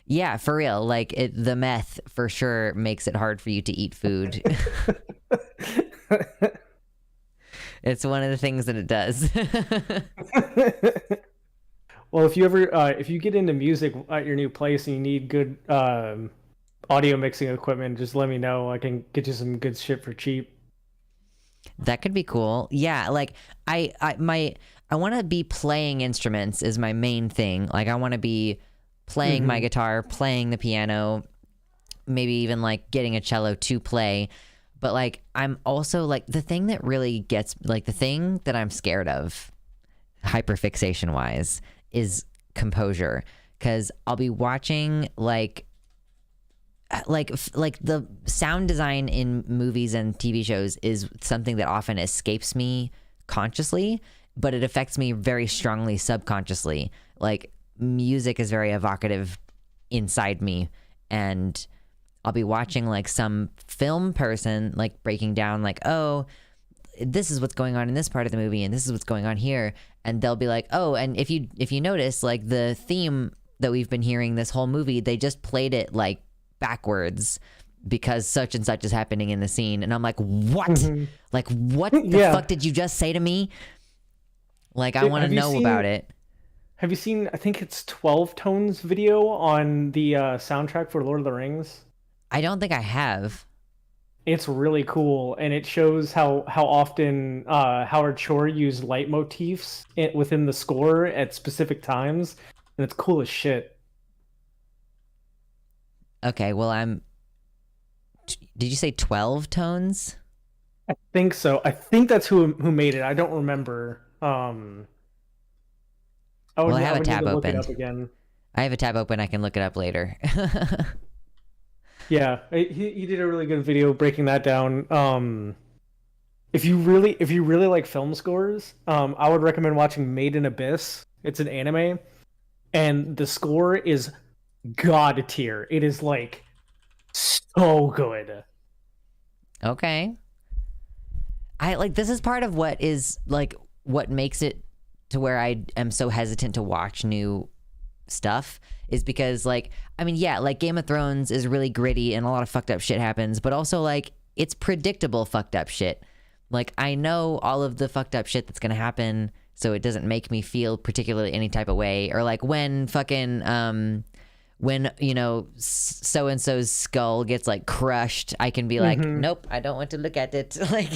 Yeah, for real. Like the meth for sure makes it hard for you to eat food. It's one of the things that it does. Well, if you get into music at your new place and you need good audio mixing equipment, just let me know. I can get you some good shit for cheap. That could be cool. Yeah, like I want to be playing instruments is my main thing. Like I want to be playing my guitar, playing the piano, maybe even like getting a cello to play. But like I'm also like the thing that really gets like the thing that I'm scared of, hyperfixation wise, is composure, because I'll be watching like the sound design in movies and TV shows is something that often escapes me consciously, but it affects me very strongly subconsciously. Like music is very evocative inside me, and I'll be watching like some film person like breaking down like, oh, this is what's going on in this part of the movie and this is what's going on here, and they'll be like, oh, and if you notice, like the theme that we've been hearing this whole movie, they just played it like backwards because such and such is happening in the scene. And I'm like, what? Like what the fuck did you just say to me? Like I want to know about it. Have you seen, I think it's 12 Tones video on the soundtrack for Lord of the Rings? I don't think I have. It's really cool, and it shows how often Howard Shore used leitmotifs within the score at specific times, and it's cool as shit. Okay, well did you say 12 Tones? I think so. I think that's who made it. I don't remember. I have a tab open. Look it up again. I have a tab open. I can look it up later. Yeah, he did a really good video breaking that down. If you really like film scores, I would recommend watching Made in Abyss. It's an anime, and the score is god tier. It is like so good. Okay. I like, this is part of what makes it to where I am so hesitant to watch new stuff is because like, I mean, yeah, like Game of Thrones is really gritty and a lot of fucked up shit happens, but also like it's predictable fucked up shit. Like I know all of the fucked up shit that's gonna happen, so it doesn't make me feel particularly any type of way. Or like when fucking when you know so and so's skull gets like crushed, I can be like, nope, I don't want to look at it. Like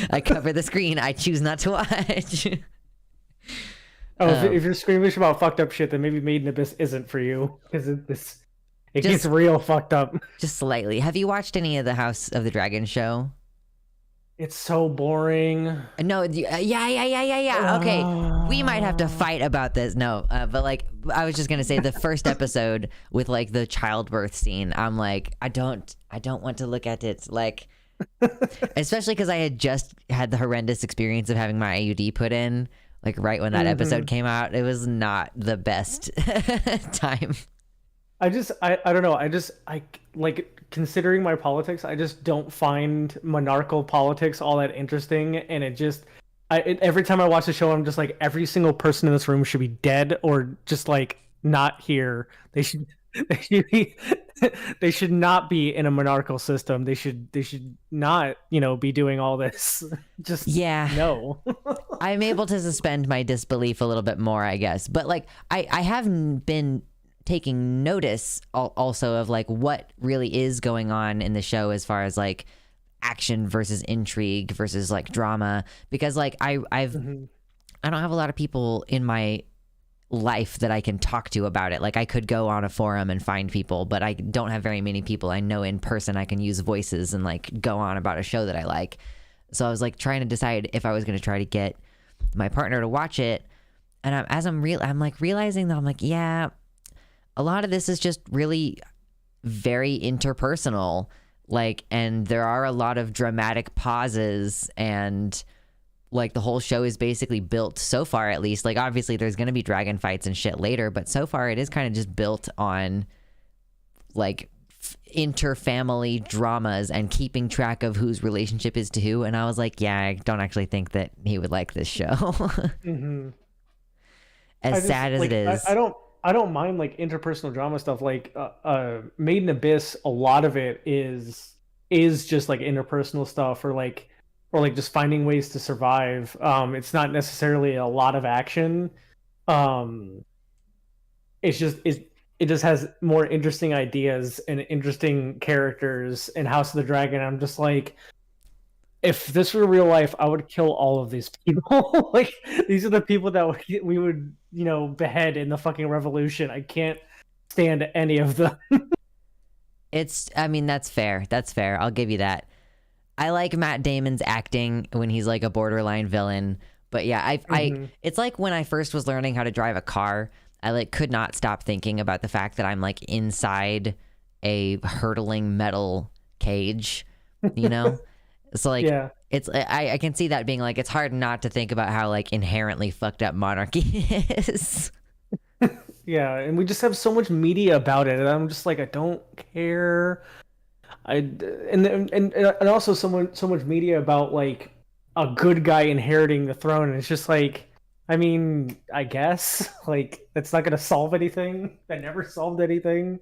I cover the screen. I choose not to watch. Oh, if you're squeamish about fucked up shit, then maybe Made in Abyss isn't for you because it gets real fucked up. Just slightly. Have you watched any of the House of the Dragon show? It's so boring. No, yeah. Okay, we might have to fight about this. No, but like I was just gonna say the first episode with like the childbirth scene. I'm like, I don't want to look at it. Like, especially because I had just had the horrendous experience of having my IUD put in. Like right when that episode came out, it was not the best time. I don't know. I like considering my politics. I just don't find monarchical politics all that interesting, and every time I watch the show, I'm just like, every single person in this room should be dead or just like not here. They should they should not be in a monarchical system. They should not, be doing all this. Just no. I'm able to suspend my disbelief a little bit more, I guess. But like I haven't been taking notice also of like what really is going on in the show as far as like action versus intrigue versus like drama, because like I don't have a lot of people in my life that I can talk to about it. Like I could go on a forum and find people, but I don't have very many people I know in person I can use voices and like go on about a show that I like. So I was like trying to decide if I was going to try to get my partner to watch it, and I'm like realizing that I'm like, yeah, a lot of this is just really very interpersonal, like, and there are a lot of dramatic pauses, and like the whole show is basically built so far, at least, like obviously there's going to be dragon fights and shit later, but so far it is kind of just built on like inter-family dramas and keeping track of whose relationship is to who. And I was like, yeah, I don't actually think that he would like this show. As sad as it is. I don't mind like interpersonal drama stuff. Like Made in Abyss, a lot of it is just like interpersonal stuff, or like just finding ways to survive. It's not necessarily a lot of action. It just has more interesting ideas and interesting characters. In House of the Dragon, I'm just like, if this were real life, I would kill all of these people. Like, these are the people that we would, behead in the fucking revolution. I can't stand any of them. I mean, that's fair. That's fair. I'll give you that. I like Matt Damon's acting when he's like a borderline villain. But yeah, it's like when I first was learning how to drive a car, I like could not stop thinking about the fact that I'm like inside a hurtling metal cage, So like, yeah. It's I can see that being like, it's hard not to think about how like inherently fucked up monarchy is. Yeah, and we just have so much media about it, and I'm just like, I don't care. And also so much media about like a good guy inheriting the throne, and it's just like, I mean, I guess like that's not gonna solve anything. That never solved anything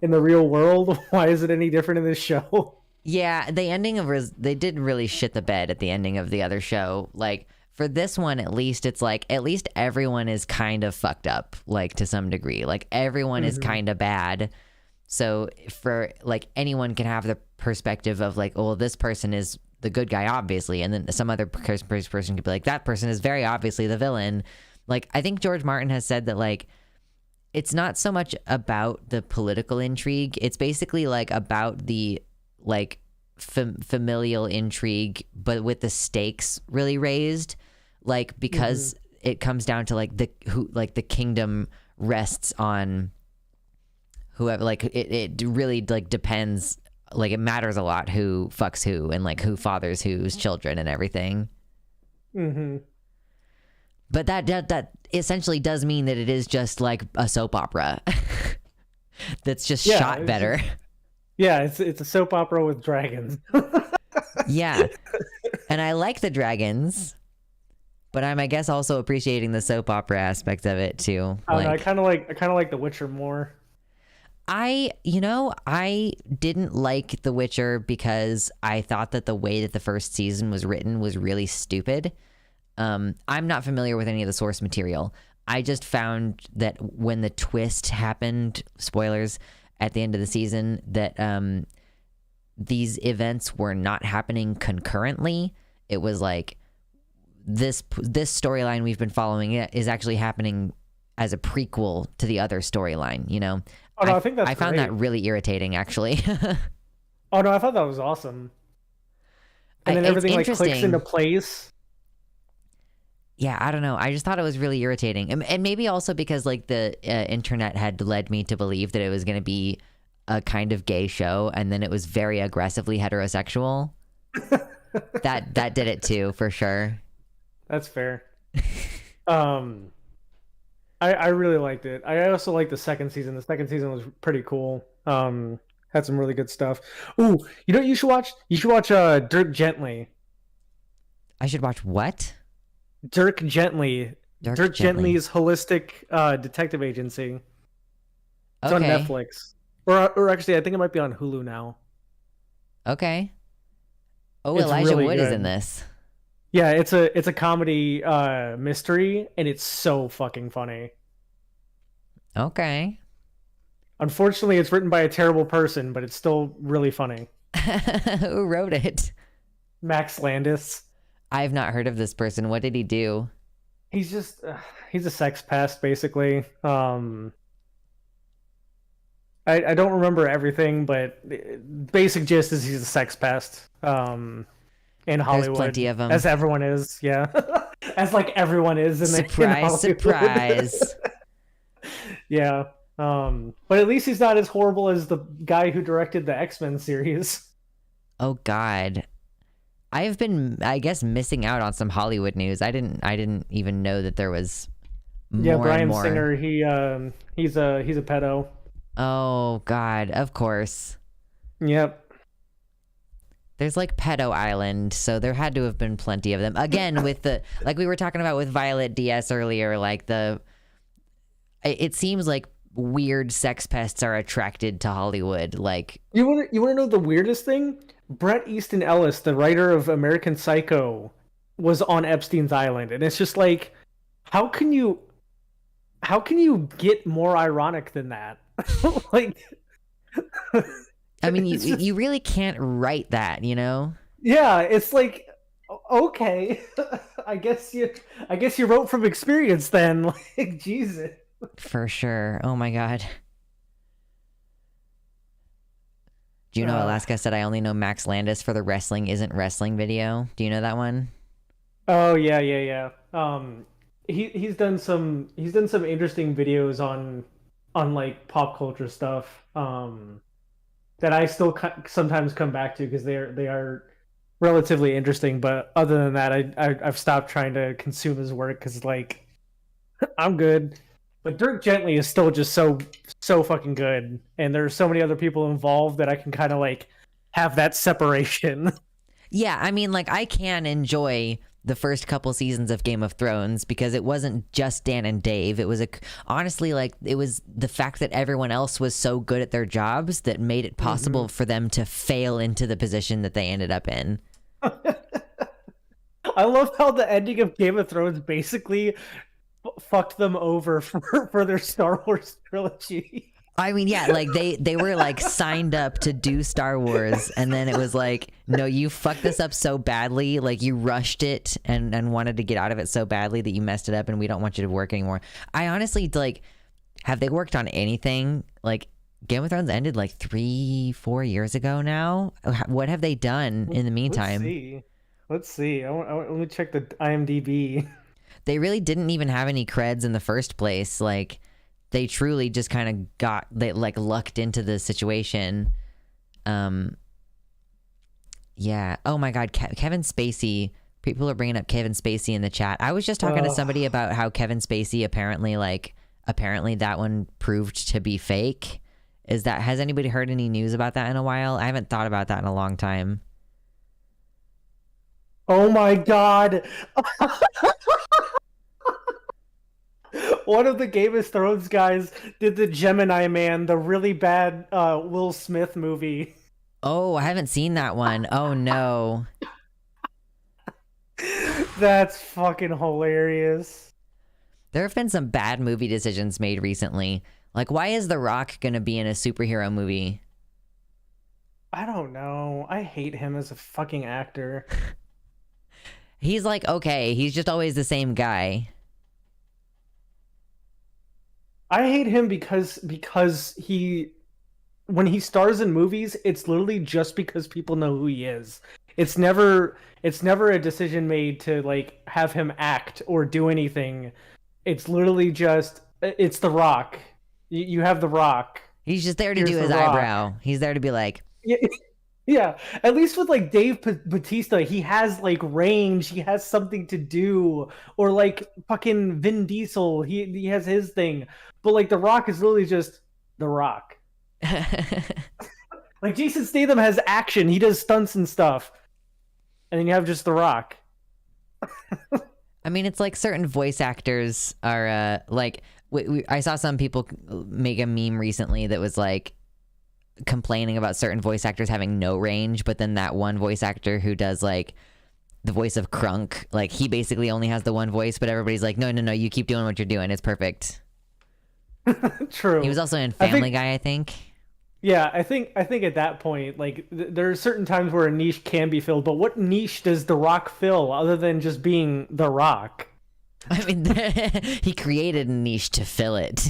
in the real world. Why is it any different in this show? Yeah, the ending they did really shit the bed at the ending of the other show. Like for this one, at least it's like at least everyone is kind of fucked up, like to some degree. Like everyone is kind of bad. So for like anyone can have the perspective of like, oh, well, this person is the good guy, obviously, and then some other person could be like, that person is very obviously the villain. Like I think George Martin has said that like it's not so much about the political intrigue. It's basically like about the like familial intrigue, but with the stakes really raised, like because it comes down to like the kingdom rests on whoever, like it really like depends, like it matters a lot who fucks who and like who fathers whose children and everything. But that essentially does mean that it is just like a soap opera that's just shot better. Yeah, it's a soap opera with dragons. Yeah. And I like the dragons, but I'm, I guess, also appreciating the soap opera aspect of it too. I don't know, I kind of like The Witcher more. I didn't like The Witcher because I thought that the way that the first season was written was really stupid. I'm not familiar with any of the source material. I just found that when the twist happened, spoilers, at the end of the season, that these events were not happening concurrently. It was like this storyline we've been following is actually happening as a prequel to the other storyline, you know? Oh, no, I think that's I found great. that really irritating, actually. Oh no, I thought that was awesome. And then everything like clicks interesting. into place. Yeah, I don't know. I just thought it was really irritating. And maybe also because like the internet had led me to believe that it was going to be a kind of gay show, and then it was very aggressively heterosexual. that did it too, for sure. That's fair. I really liked it. I also liked the second season. The second season was pretty cool. Had some really good stuff. Ooh, you know what you should watch? You should watch Dirk Gently. I should watch what? Dirk Gently. Dirk Gently's holistic detective agency. It's on Okay. Netflix. Or actually, I think it might be on Hulu now. Okay. Oh, It's Elijah really Wood is good. in this. Yeah, it's a comedy mystery, and it's so fucking funny. Okay. Unfortunately, it's written by a terrible person, but it's still really funny. Who wrote it? Max Landis. I've not heard of this person. What did he do? He's just he's a sex pest, basically. I don't remember everything, but basic gist is he's a sex pest. In Hollywood, plenty of 'em. as everyone is, yeah, as like everyone is in Surprise, Hollywood. surprise. Yeah, but at least he's not as horrible as the guy who directed the X-Men series. Oh God. I've been, I guess, missing out on some Hollywood news. I didn't even know that there was more Yeah, and Bryan more. Singer. He's a pedo. Oh God, of course. Yep. There's like Pedo Island, so there had to have been plenty of them. Again, with the, like we were talking about with Violet DS earlier, like it seems like weird sex pests are attracted to Hollywood. Like, You want to know the weirdest thing? Bret Easton Ellis, the writer of American Psycho, was on Epstein's Island, and it's just like, how can you get more ironic than that? Like, I mean, it's just- you really can't write that, you know? yeah, it's like, okay, I guess you wrote from experience then. Like, Jesus. For sure. Oh my God. Do you know Alaska said I only know Max Landis for the Wrestling Isn't Wrestling video? Do you know that one? Oh yeah. He's done some interesting videos on like pop culture stuff. That I still sometimes come back to because they are relatively interesting. But other than that, I've stopped trying to consume his work because like I'm good. But Dirk Gently is still just so fucking good, and there's so many other people involved that I can kind of like have that separation. Yeah, I mean, like, I can enjoy the first couple seasons of Game of Thrones because it wasn't just Dan and Dave. It was honestly, like, it was the fact that everyone else was so good at their jobs that made it possible for them to fail into the position that they ended up in. I love how the ending of Game of Thrones basically fucked them over for their Star Wars trilogy. I mean, yeah, like they were like signed up to do Star Wars, and then it was like, no, you fucked this up so badly, like you rushed it and wanted to get out of it so badly that you messed it up, and we don't want you to work anymore. I honestly, like, have they worked on anything? Like, Game of Thrones ended like 3-4 years ago now. What have they done in the meantime? Let's see. Let me check the IMDb. They really didn't even have any creds in the first place. Like, they truly just kind of like lucked into the situation. Yeah. Oh my God, Kevin Spacey. People are bringing up Kevin Spacey in the chat. I was just talking to somebody about how Kevin Spacey apparently that one proved to be fake. Has anybody heard any news about that in a while? I haven't thought about that in a long time. Oh my God. one of the Game of Thrones guys did the Gemini Man, the really bad Will Smith movie. Oh, I haven't seen that one. Oh no. That's fucking hilarious. There have been some bad movie decisions made recently. Like, why is The Rock gonna be in a superhero movie? I don't know. I hate him as a fucking actor. He's like, okay, he's just always the same guy. I hate him because he when he stars in movies, it's literally just because people know who he is. It's never a decision made to like have him act or do anything. It's literally just it's The Rock. You have The Rock. He's just there to Here's do The his Rock. eyebrow. He's there to be like, Yeah, at least with like Dave Bautista, he has like range. He has something to do, or like fucking Vin Diesel, he has his thing. But like The Rock is literally just The Rock. Like Jason Statham has action. He does stunts and stuff, and then you have just The Rock. I mean, it's like certain voice actors are like. I saw some people make a meme recently that was like complaining about certain voice actors having no range, but then that one voice actor who does like the voice of Krunk, like he basically only has the one voice, but everybody's like, no, you keep doing what you're doing. It's perfect. True. He was also in Family Guy, I think. Yeah, I think at that point, like there are certain times where a niche can be filled, but what niche does The Rock fill other than just being The Rock? I mean, he created a niche to fill it.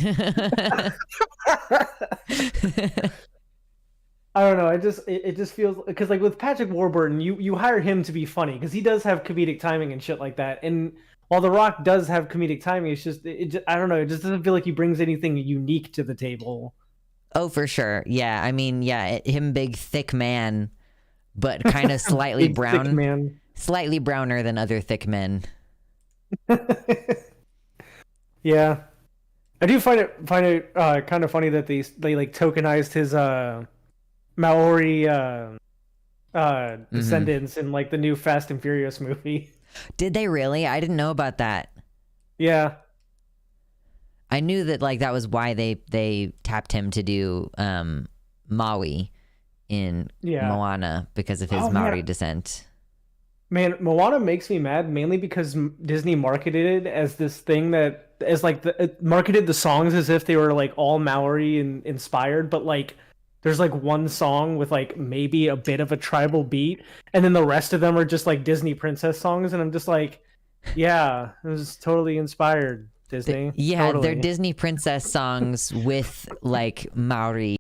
I don't know. It just feels because like with Patrick Warburton, you hire him to be funny because he does have comedic timing and shit like that. And while The Rock does have comedic timing, it's just I don't know. It just doesn't feel like he brings anything unique to the table. Oh, for sure. Yeah, I mean, yeah, him big thick man, but kind of slightly Big, brown, thick man. slightly browner than other thick men. Yeah, I do find it kind of funny that they like tokenized his Maori descendants in like the new Fast and Furious movie. Did they really? I didn't know about that. Yeah, I knew that like that was why they tapped him to do Maui in Moana because of his Maori descent. Man, Moana makes me mad mainly because Disney marketed it as this thing that as like it marketed the songs as if they were like all Maori and inspired, but like there's like one song with like maybe a bit of a tribal beat, and then the rest of them are just like Disney princess songs, and I'm just like, yeah, it was totally inspired, Disney. Yeah, totally. they're Disney princess songs with like Maori.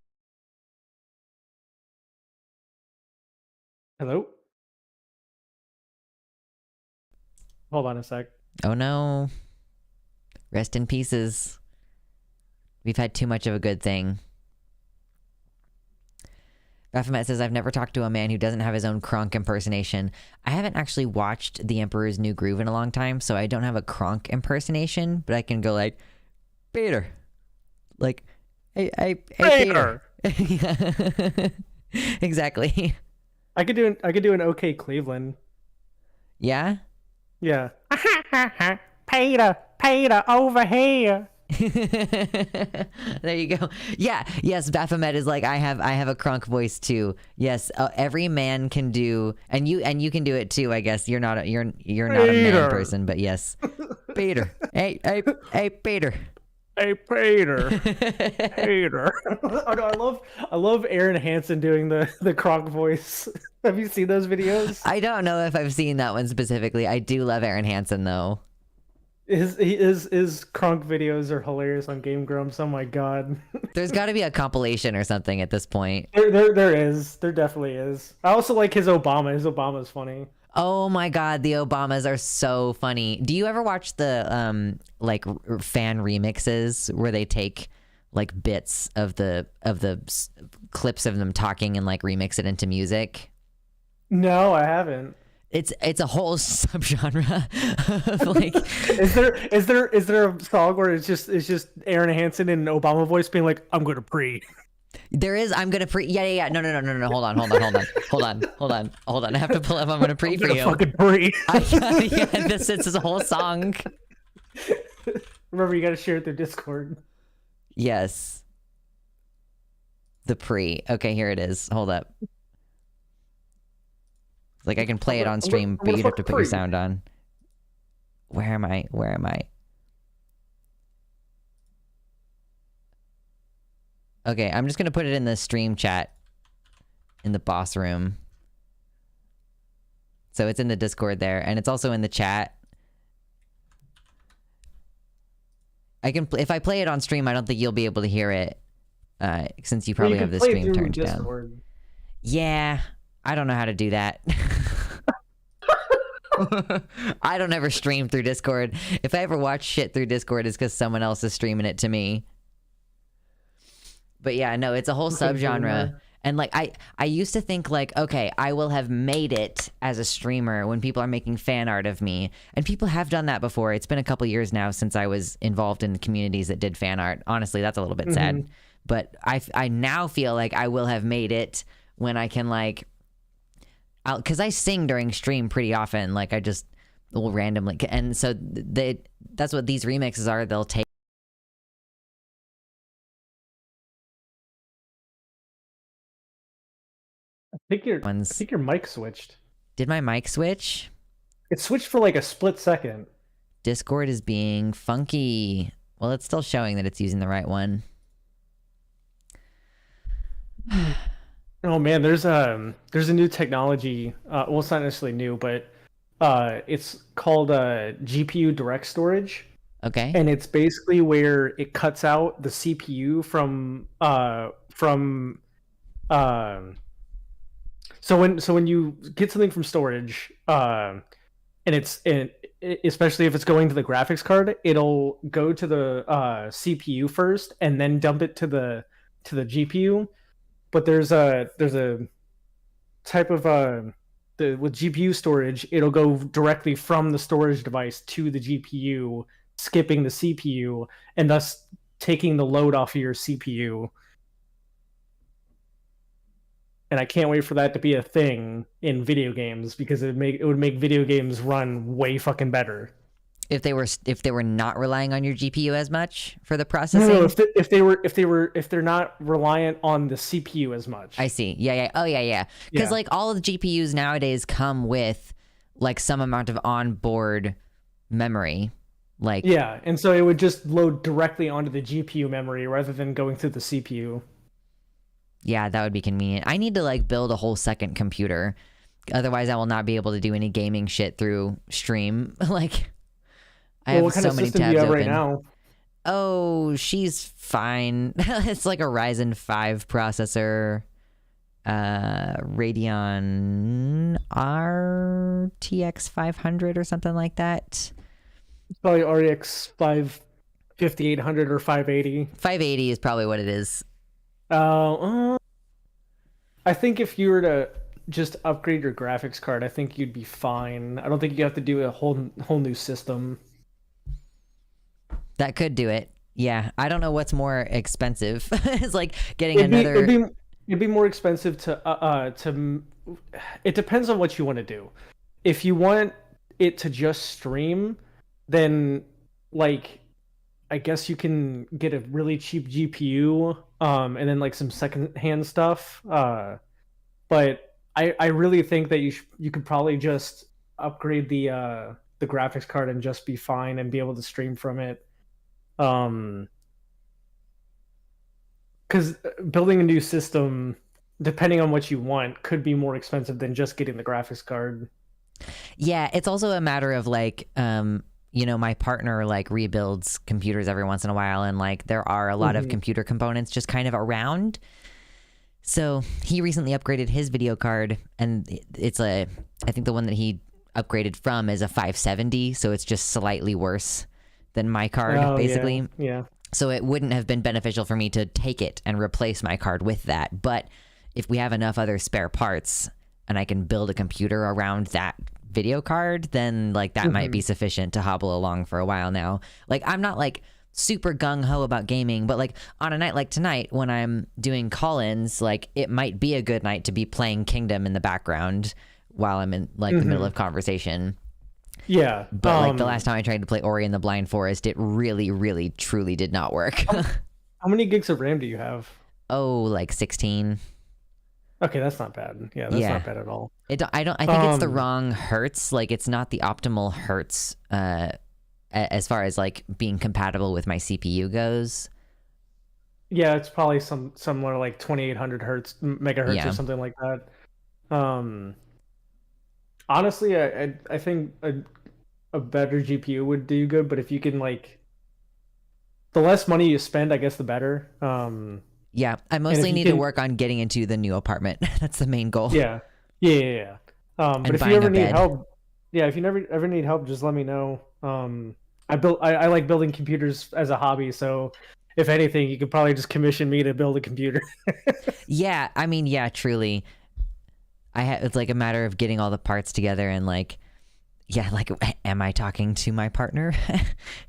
Hello? Hold on a sec. Oh no. Rest in pieces. We've had too much of a good thing. Baphomet says, I've never talked to a man who doesn't have his own Kronk impersonation. I haven't actually watched The Emperor's New Groove in a long time, so I don't have a Kronk impersonation, but I can go like, Peter. Like, hey Peter. Exactly. I could do an okay Cleveland. Yeah? Yeah. Peter, over here. There you go. Yeah. Yes. Baphomet is like, I have a Kronk voice too. Yes. Every man can do, and you can do it too. I guess you're not a man person, but yes. Peter. Hey, Peter. Hey, Peter. Peter. Oh no, I love Aaron Hansen doing the Kronk voice. Have you seen those videos? I don't know if I've seen that one specifically. I do love Aaron Hansen though. His Kronk videos are hilarious on Game Grumps. Oh my god. There's got to be a compilation or something at this point. There is. There definitely is. I also like his Obama. His Obama's funny. Oh my god, the Obamas are so funny. Do you ever watch the like fan remixes where they take like bits of the clips of them talking and like remix it into music? No, I haven't. It's a whole subgenre of like is there a song where it's just Aaron Hansen in an Obama voice being like, I'm gonna pre. There is. I'm gonna pre. Yeah. No. Hold on. I have to pull up. I'm gonna pre for you. Fucking pre. Yeah, this is a whole song. Remember, you got to share it through Discord. Yes. The pre. Okay, here it is. Hold up. Like, I can play it on stream, but you'd have to put your sound on. Where am I? Where am I? Okay, I'm just gonna put it in the stream chat in the boss room. So it's in the Discord there, and it's also in the chat. I can if I play it on stream, I don't think you'll be able to hear it, since you probably have the stream turned down. Yeah, I don't know how to do that. I don't ever stream through Discord. If I ever watch shit through Discord, it's because someone else is streaming it to me. But yeah, no, it's a whole subgenre. And like I used to think like, okay, I will have made it as a streamer when people are making fan art of me. And people have done that before. It's been a couple years now since I was involved in the communities that did fan art. Honestly, that's a little bit sad. But I now feel like I will have made it when I can like, because I sing during stream pretty often. Like I just will randomly, and so that's what these remixes are. They'll take. I think your mic switched. Did my mic switch? It switched for like a split second. Discord is being funky. Well, it's still showing that it's using the right one. Oh man, there's a new technology. Well, it's not necessarily new, but it's called GPU direct storage. Okay. And it's basically where it cuts out the CPU from so when you get something from storage, and especially if it's going to the graphics card, it'll go to the CPU first and then dump it to the GPU. But there's a type of with GPU storage, it'll go directly from the storage device to the GPU, skipping the CPU, and thus taking the load off of your CPU. And I can't wait for that to be a thing in video games, because it would make video games run way fucking better. If they were not relying on your GPU as much for the processing. No, if they're not reliant on the CPU as much. I see. Yeah. Oh yeah. Because like all of the GPUs nowadays come with like some amount of onboard memory. Like yeah, and so it would just load directly onto the GPU memory rather than going through the CPU. Yeah, that would be convenient. I need to like build a whole second computer. Otherwise I will not be able to do any gaming shit through stream. Like I have so many tabs open right now. Oh, she's fine. It's like a Ryzen 5 processor. Radeon RTX 500 or something like that. It's probably RX 5800 or 580. 580 is probably what it is. I think if you were to just upgrade your graphics card, I think you'd be fine. I don't think you have to do a whole new system. That could do it. Yeah, I don't know what's more expensive. It's like getting another. It'd be more expensive to. It depends on what you want to do. If you want it to just stream, then like, I guess you can get a really cheap GPU, and then like some secondhand stuff. But I really think that you could probably just upgrade the graphics card and just be fine and be able to stream from it. Because building a new system, depending on what you want, could be more expensive than just getting the graphics card. Yeah, it's also a matter of like, my partner like rebuilds computers every once in a while, and like there are a lot of computer components just kind of around. So he recently upgraded his video card, and I think the one that he upgraded from is a 570, so it's just slightly worse than my card, basically. Yeah. So it wouldn't have been beneficial for me to take it and replace my card with that. But if we have enough other spare parts and I can build a computer around that video card, then like that might be sufficient to hobble along for a while now. Like I'm not like super gung-ho about gaming, but like on a night like tonight when I'm doing call-ins, like it might be a good night to be playing Kingdom in the background while I'm in like the middle of conversation. Yeah. But like the last time I tried to play Ori and the Blind Forest, it really, really, truly did not work. How many gigs of RAM do you have? Oh, like 16. Okay, that's not bad. Yeah, that's not bad at all. I think it's the wrong hertz. Like it's not the optimal hertz as far as like being compatible with my CPU goes. Yeah, it's probably somewhere like 2800 megahertz or something like that. Honestly, I think a better GPU would do good, but if you can like the less money you spend, I guess the better. Yeah, I mostly need to work on getting into the new apartment. That's the main goal. Yeah. But if you ever need help, if you ever need help, just let me know. I like building computers as a hobby, so if anything, you could probably just commission me to build a computer. Yeah, I mean, yeah, truly. It's like a matter of getting all the parts together and like, yeah, like, am I talking to my partner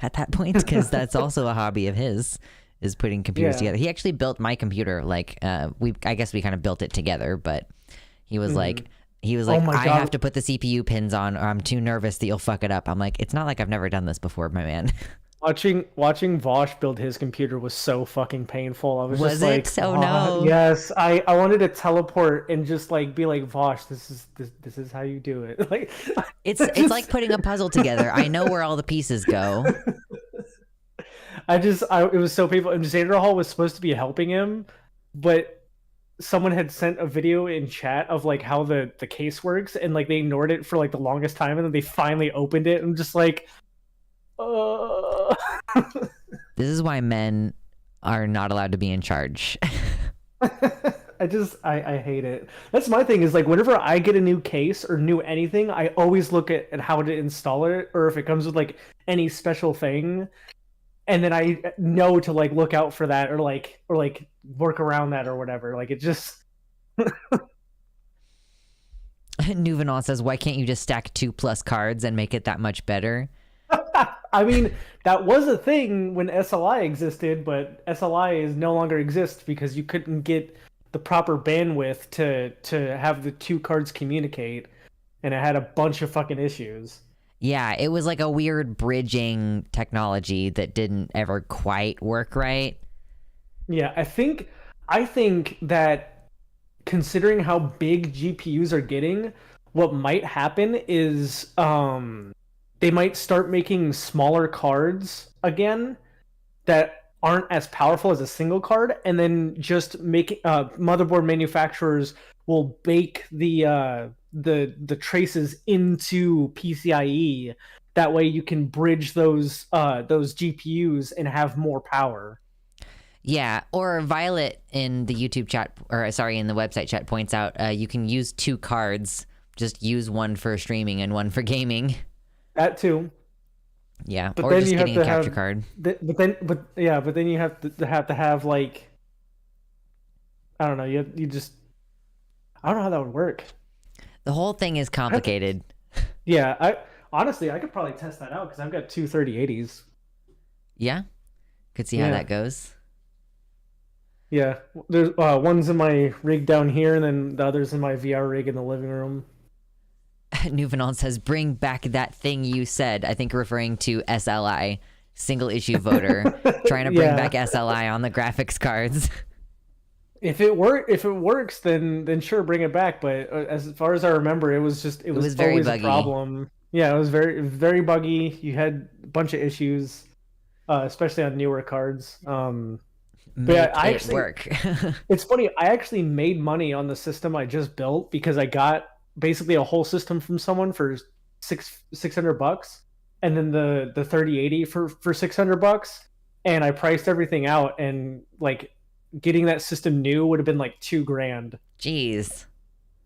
at that point? Because that's also a hobby of his, is putting computers together. He actually built my computer. Like, I guess we kind of built it together, but he was like, I have to put the CPU pins on or I'm too nervous that you'll fuck it up. I'm like, it's not like I've never done this before, my man. Watching Vosh build his computer was so fucking painful. I was just like, oh no. Yes, I wanted to teleport and just like be like, Vosh, this is how you do it. Like it's like putting a puzzle together. I know where all the pieces go. It was so painful. And Xander Hall was supposed to be helping him, but someone had sent a video in chat of like how the case works, and like they ignored it for like the longest time, and then they finally opened it. And I'm just like, This is why men are not allowed to be in charge. I hate it. That's my thing, is like whenever I get a new case or new anything, I always look at how to install it, or if it comes with like any special thing, and then I know to like look out for that or like work around that or whatever. Like it just Nuvenal says, why can't you just stack 2+ cards and make it that much better? I mean, that was a thing when SLI existed, but SLI no longer exists because you couldn't get the proper bandwidth to have the two cards communicate, and it had a bunch of fucking issues. Yeah, it was like a weird bridging technology that didn't ever quite work right. Yeah, I think that considering how big GPUs are getting, what might happen is they might start making smaller cards again that aren't as powerful as a single card, and then just make motherboard manufacturers will bake the traces into PCIe. That way you can bridge those GPUs and have more power. Yeah, or Violet in the YouTube chat, or sorry, in the website chat points out you can use 2 cards. Just use one for streaming and one for gaming. That too. Yeah, but or then just you getting have a to capture have, card. But then you have to have like, I don't know. You just, I don't know how that would work. The whole thing is complicated. Yeah, I could probably test that out because I've got 2 3080s. Yeah, could see how that goes. Yeah, there's one's in my rig down here, and then the other's in my VR rig in the living room. Nuvenal says, bring back that thing you said. I think referring to SLI, single issue voter, trying to bring back SLI on the graphics cards. If it works, then sure, bring it back. But as far as I remember, it was very always buggy. A problem. Yeah, it was very buggy. You had a bunch of issues, especially on newer cards. I actually work. It's funny. I actually made money on the system I just built because I got basically a whole system from someone for $600, and then the 3080 for $600, and I priced everything out, and like getting that system new would have been like $2,000. Jeez.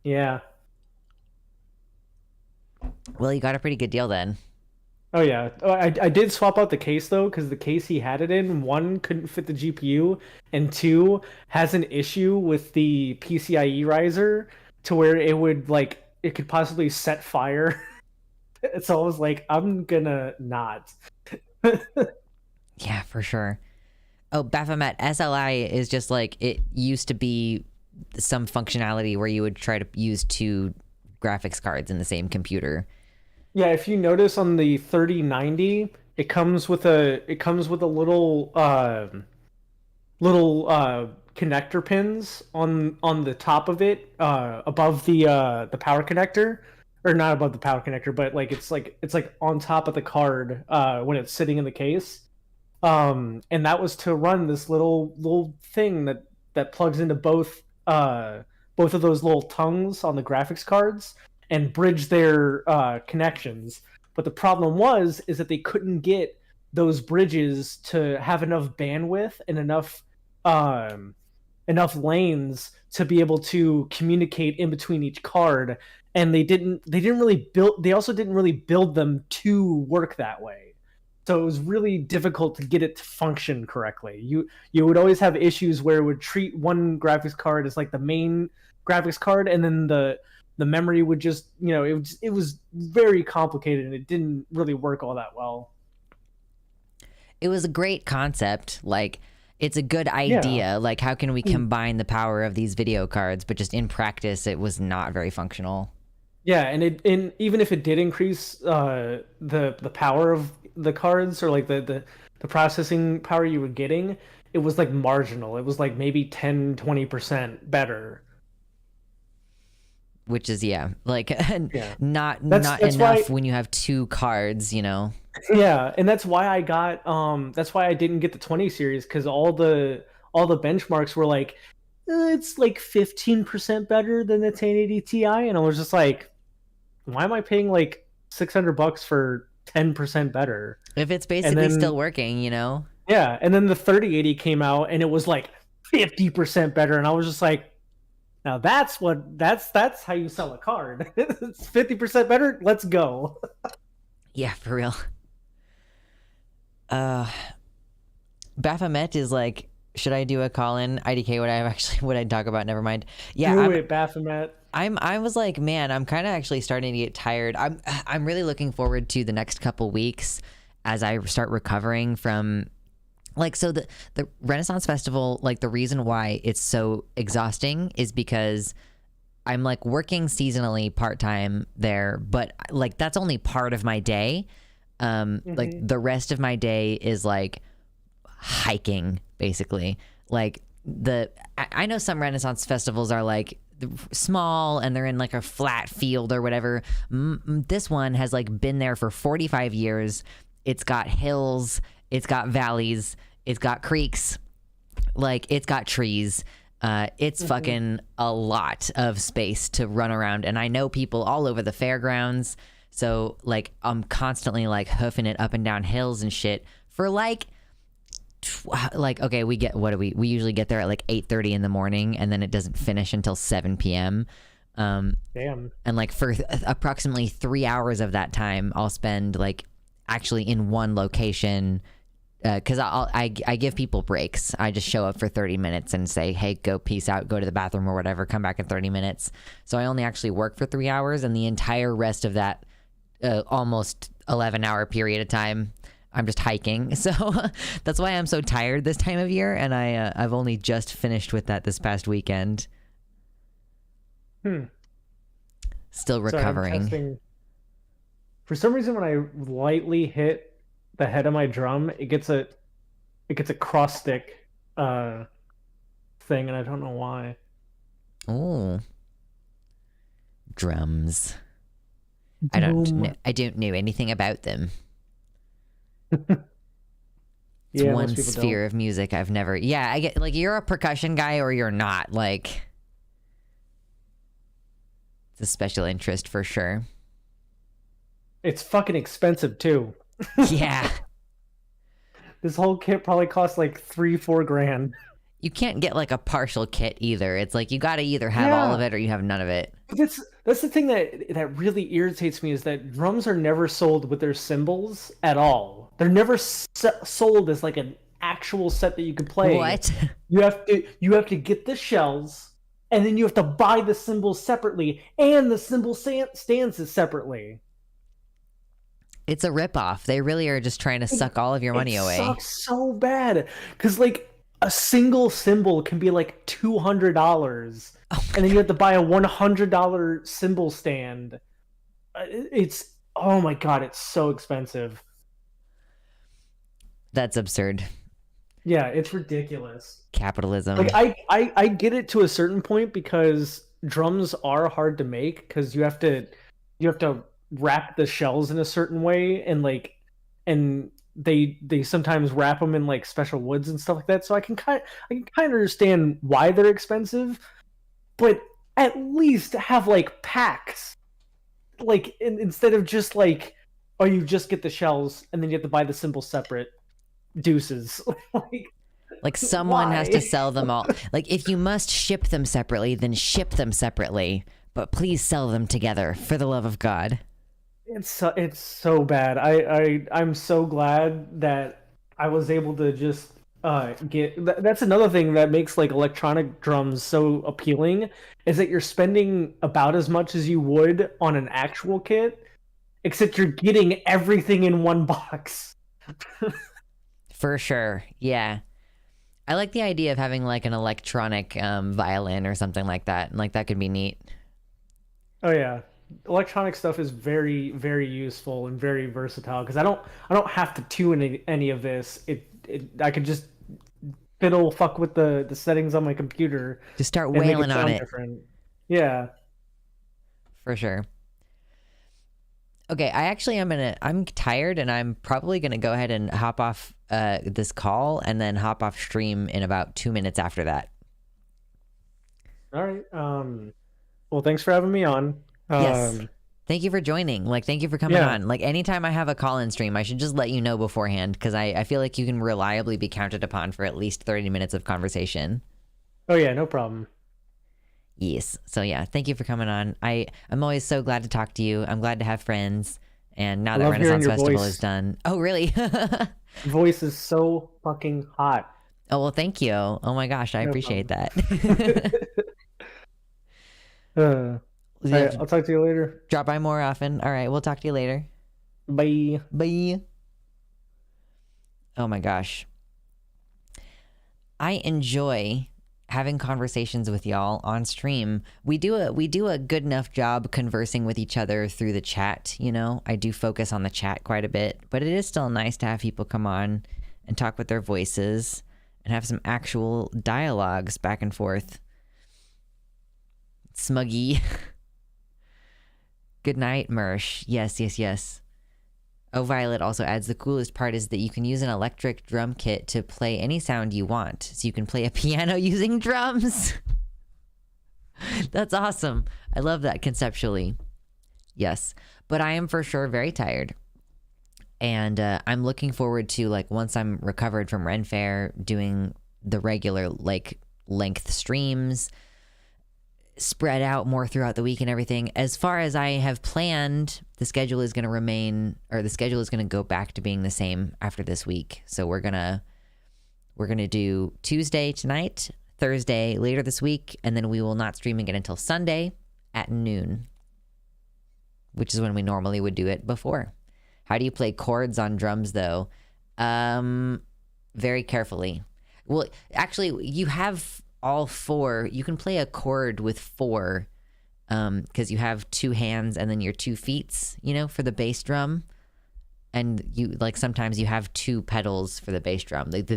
Yeah. Well, you got a pretty good deal then. Oh yeah, I did swap out the case though, because the case he had it in, 1, couldn't fit the GPU, and 2, has an issue with the PCIe riser to where it could possibly set fire. So I was like, I'm gonna not. Yeah, for sure. Oh, Baphomet, SLI is just like, it used to be some functionality where you would try to use 2 graphics cards in the same computer. Yeah, if you notice on the 3090, it comes with a little connector pins on the top of it, above the power connector, or not above the power connector, but like on top of the card when it's sitting in the case. And that was to run this little thing that plugs into both of those little tongues on the graphics cards and bridge their connections. But the problem is that they couldn't get those bridges to have enough bandwidth and um, enough lanes to be able to communicate in between each card, and they also didn't really build them to work that way. So it was really difficult to get it to function correctly. You would always have issues where it would treat one graphics card as like the main graphics card, and then the memory would just, it was very complicated, and it didn't really work all that well. It was a great concept. Like, it's a good idea. Yeah. Like, how can we combine the power of these video cards? But just in practice, it was not very functional. Yeah, and even if it did increase the power of the cards, or like the processing power you were getting, it was like marginal. It was like maybe 10-20% better. Which is, like Yeah. not That's enough why. when you have two cards, Yeah, and that's why that's why I didn't get the 20 series, because all the benchmarks were like, it's like 15% better than the 1080 Ti," and I was just like, why am I paying like $600 for 10% better? If it's And basically then still working, yeah, and then the 3080 came out and it was like 50% better, and I was just like, now that's how you sell a card. It's 50% better. Let's go. Yeah, for real. Baphomet is like, should I do a call-in? IDK, what I talk about? Never mind. Yeah, Do it, Baphomet. I was like, man, I'm kind of actually starting to get tired. I'm really looking forward to the next couple weeks as I start recovering from, like, so the Renaissance Festival, like, the reason why it's so exhausting is because I'm like working seasonally part-time there, but like that's only part of my day. Like the rest of my day is like hiking, basically. Like I know some Renaissance festivals are like small and they're in like a flat field or whatever. This one has like been there for 45 years. It's got hills, it's got valleys, it's got creeks, like it's got trees. It's fucking a lot of space to run around, and I know people all over the fairgrounds, so like I'm constantly like hoofing it up and down hills and shit for like okay, we usually get there at like 8:30 in the morning, and then it doesn't finish until 7 p.m. Damn. And like for approximately 3 hours of that time, I'll spend like actually in one location. Because I give people breaks. I just show up for 30 minutes and say, hey, go peace out, go to the bathroom or whatever, come back in 30 minutes. So I only actually work for 3 hours, and the entire rest of that almost 11-hour period of time, I'm just hiking. So that's why I'm so tired this time of year, and I've only just finished with that this past weekend. Still recovering. Sorry, for some reason, when I lightly hit the head of my drum, it gets a cross stick thing, and I don't know why. Oh, drums. I don't know anything about them. It's Yeah, one most people sphere of music I've never. Yeah, I get like you're a percussion guy or you're not. Like, it's a special interest for sure. It's fucking expensive too. Yeah. This whole kit probably costs like $3-4 grand. You can't get like a partial kit either. It's like you got to either have all of it or you have none of it. That's the thing that really irritates me, is that drums are never sold with their cymbals at all. They're never sold as like an actual set that you can play. What? You have to get the shells, and then you have to buy the cymbals separately, and the cymbal stands separately. It's a ripoff. They really are just trying to suck all of your money away. It sucks so bad, because like a single cymbal can be like $200, and then you have to buy a $100 cymbal stand. It's Oh my god, it's so expensive. That's absurd. Yeah, it's ridiculous. Capitalism. Like I get it to a certain point because drums are hard to make because you have to wrap the shells in a certain way and they sometimes wrap them in like special woods and stuff like that. So I can kind of understand why they're expensive, but at least have like packs, like instead of just like, oh, you just get the shells and then you have to buy the cymbals separate. Deuces. Like someone Why? has to sell them all. Like if you must ship them separately, then ship them separately. But please sell them together, for the love of God. It's so bad. I'm so glad that I was able to just get. That's another thing that makes like electronic drums so appealing is that you're spending about as much as you would on an actual kit, except you're getting everything in one box. For sure. Yeah. I like the idea of having like an electronic violin or something like that. Like that could be neat. Oh yeah, electronic stuff is very very useful and very versatile because I don't have to tune any of this. I could just fuck with the settings on my computer. Just start and make wailing on sound it. different. Yeah. For sure. Okay, I'm tired and I'm probably gonna go ahead and hop off this call and then hop off stream in about 2 minutes after that. All right. Well, thanks for having me on. Yes. Thank you for joining. Like, thank you for coming on. Like, anytime I have a call-in stream, I should just let you know beforehand because I feel like you can reliably be counted upon for at least 30 minutes of conversation. Oh yeah, no problem. Yes. So yeah, thank you for coming on. I'm always so glad to talk to you. I'm glad to have friends. And now that love hearing Renaissance your Festival voice. is done. Oh, really? Your voice is so fucking hot. Oh, well, thank you. Oh my gosh, I No appreciate that. All right, I'll talk to you later. Drop by more often. All right, we'll talk to you later. Bye. Bye. Oh my gosh. I enjoy having conversations with y'all on stream. We do a good enough job conversing with each other through the chat, you know. I do focus on the chat quite a bit, but it is still nice to have people come on and talk with their voices and have some actual dialogues back and forth. Smuggy. Good night, Mersh. Yes. Oh, Violet also adds, the coolest part is that you can use an electric drum kit to play any sound you want. So you can play a piano using drums. That's awesome. I love that conceptually. Yes. But I am for sure very tired. And I'm looking forward to, like, once I'm recovered from Ren Fair, doing the regular, like, length streams, spread out more throughout the week and everything. As far as I have planned, the schedule is going to remain, or the schedule is going to go back to being the same after this week. So we're going to do Tuesday tonight, Thursday later this week, and then we will not stream again until Sunday at noon, which is when we normally would do it before. How do you play chords on drums though? Very carefully. Well, actually, you have all four. You can play a chord with four, because you have two hands and then your 2 feet, you know, for the bass drum. And you, like, sometimes you have 2 pedals for the bass drum, like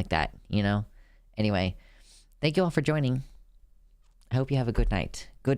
that, you know. Anyway, thank you all for joining. I hope you have a good night. Good night.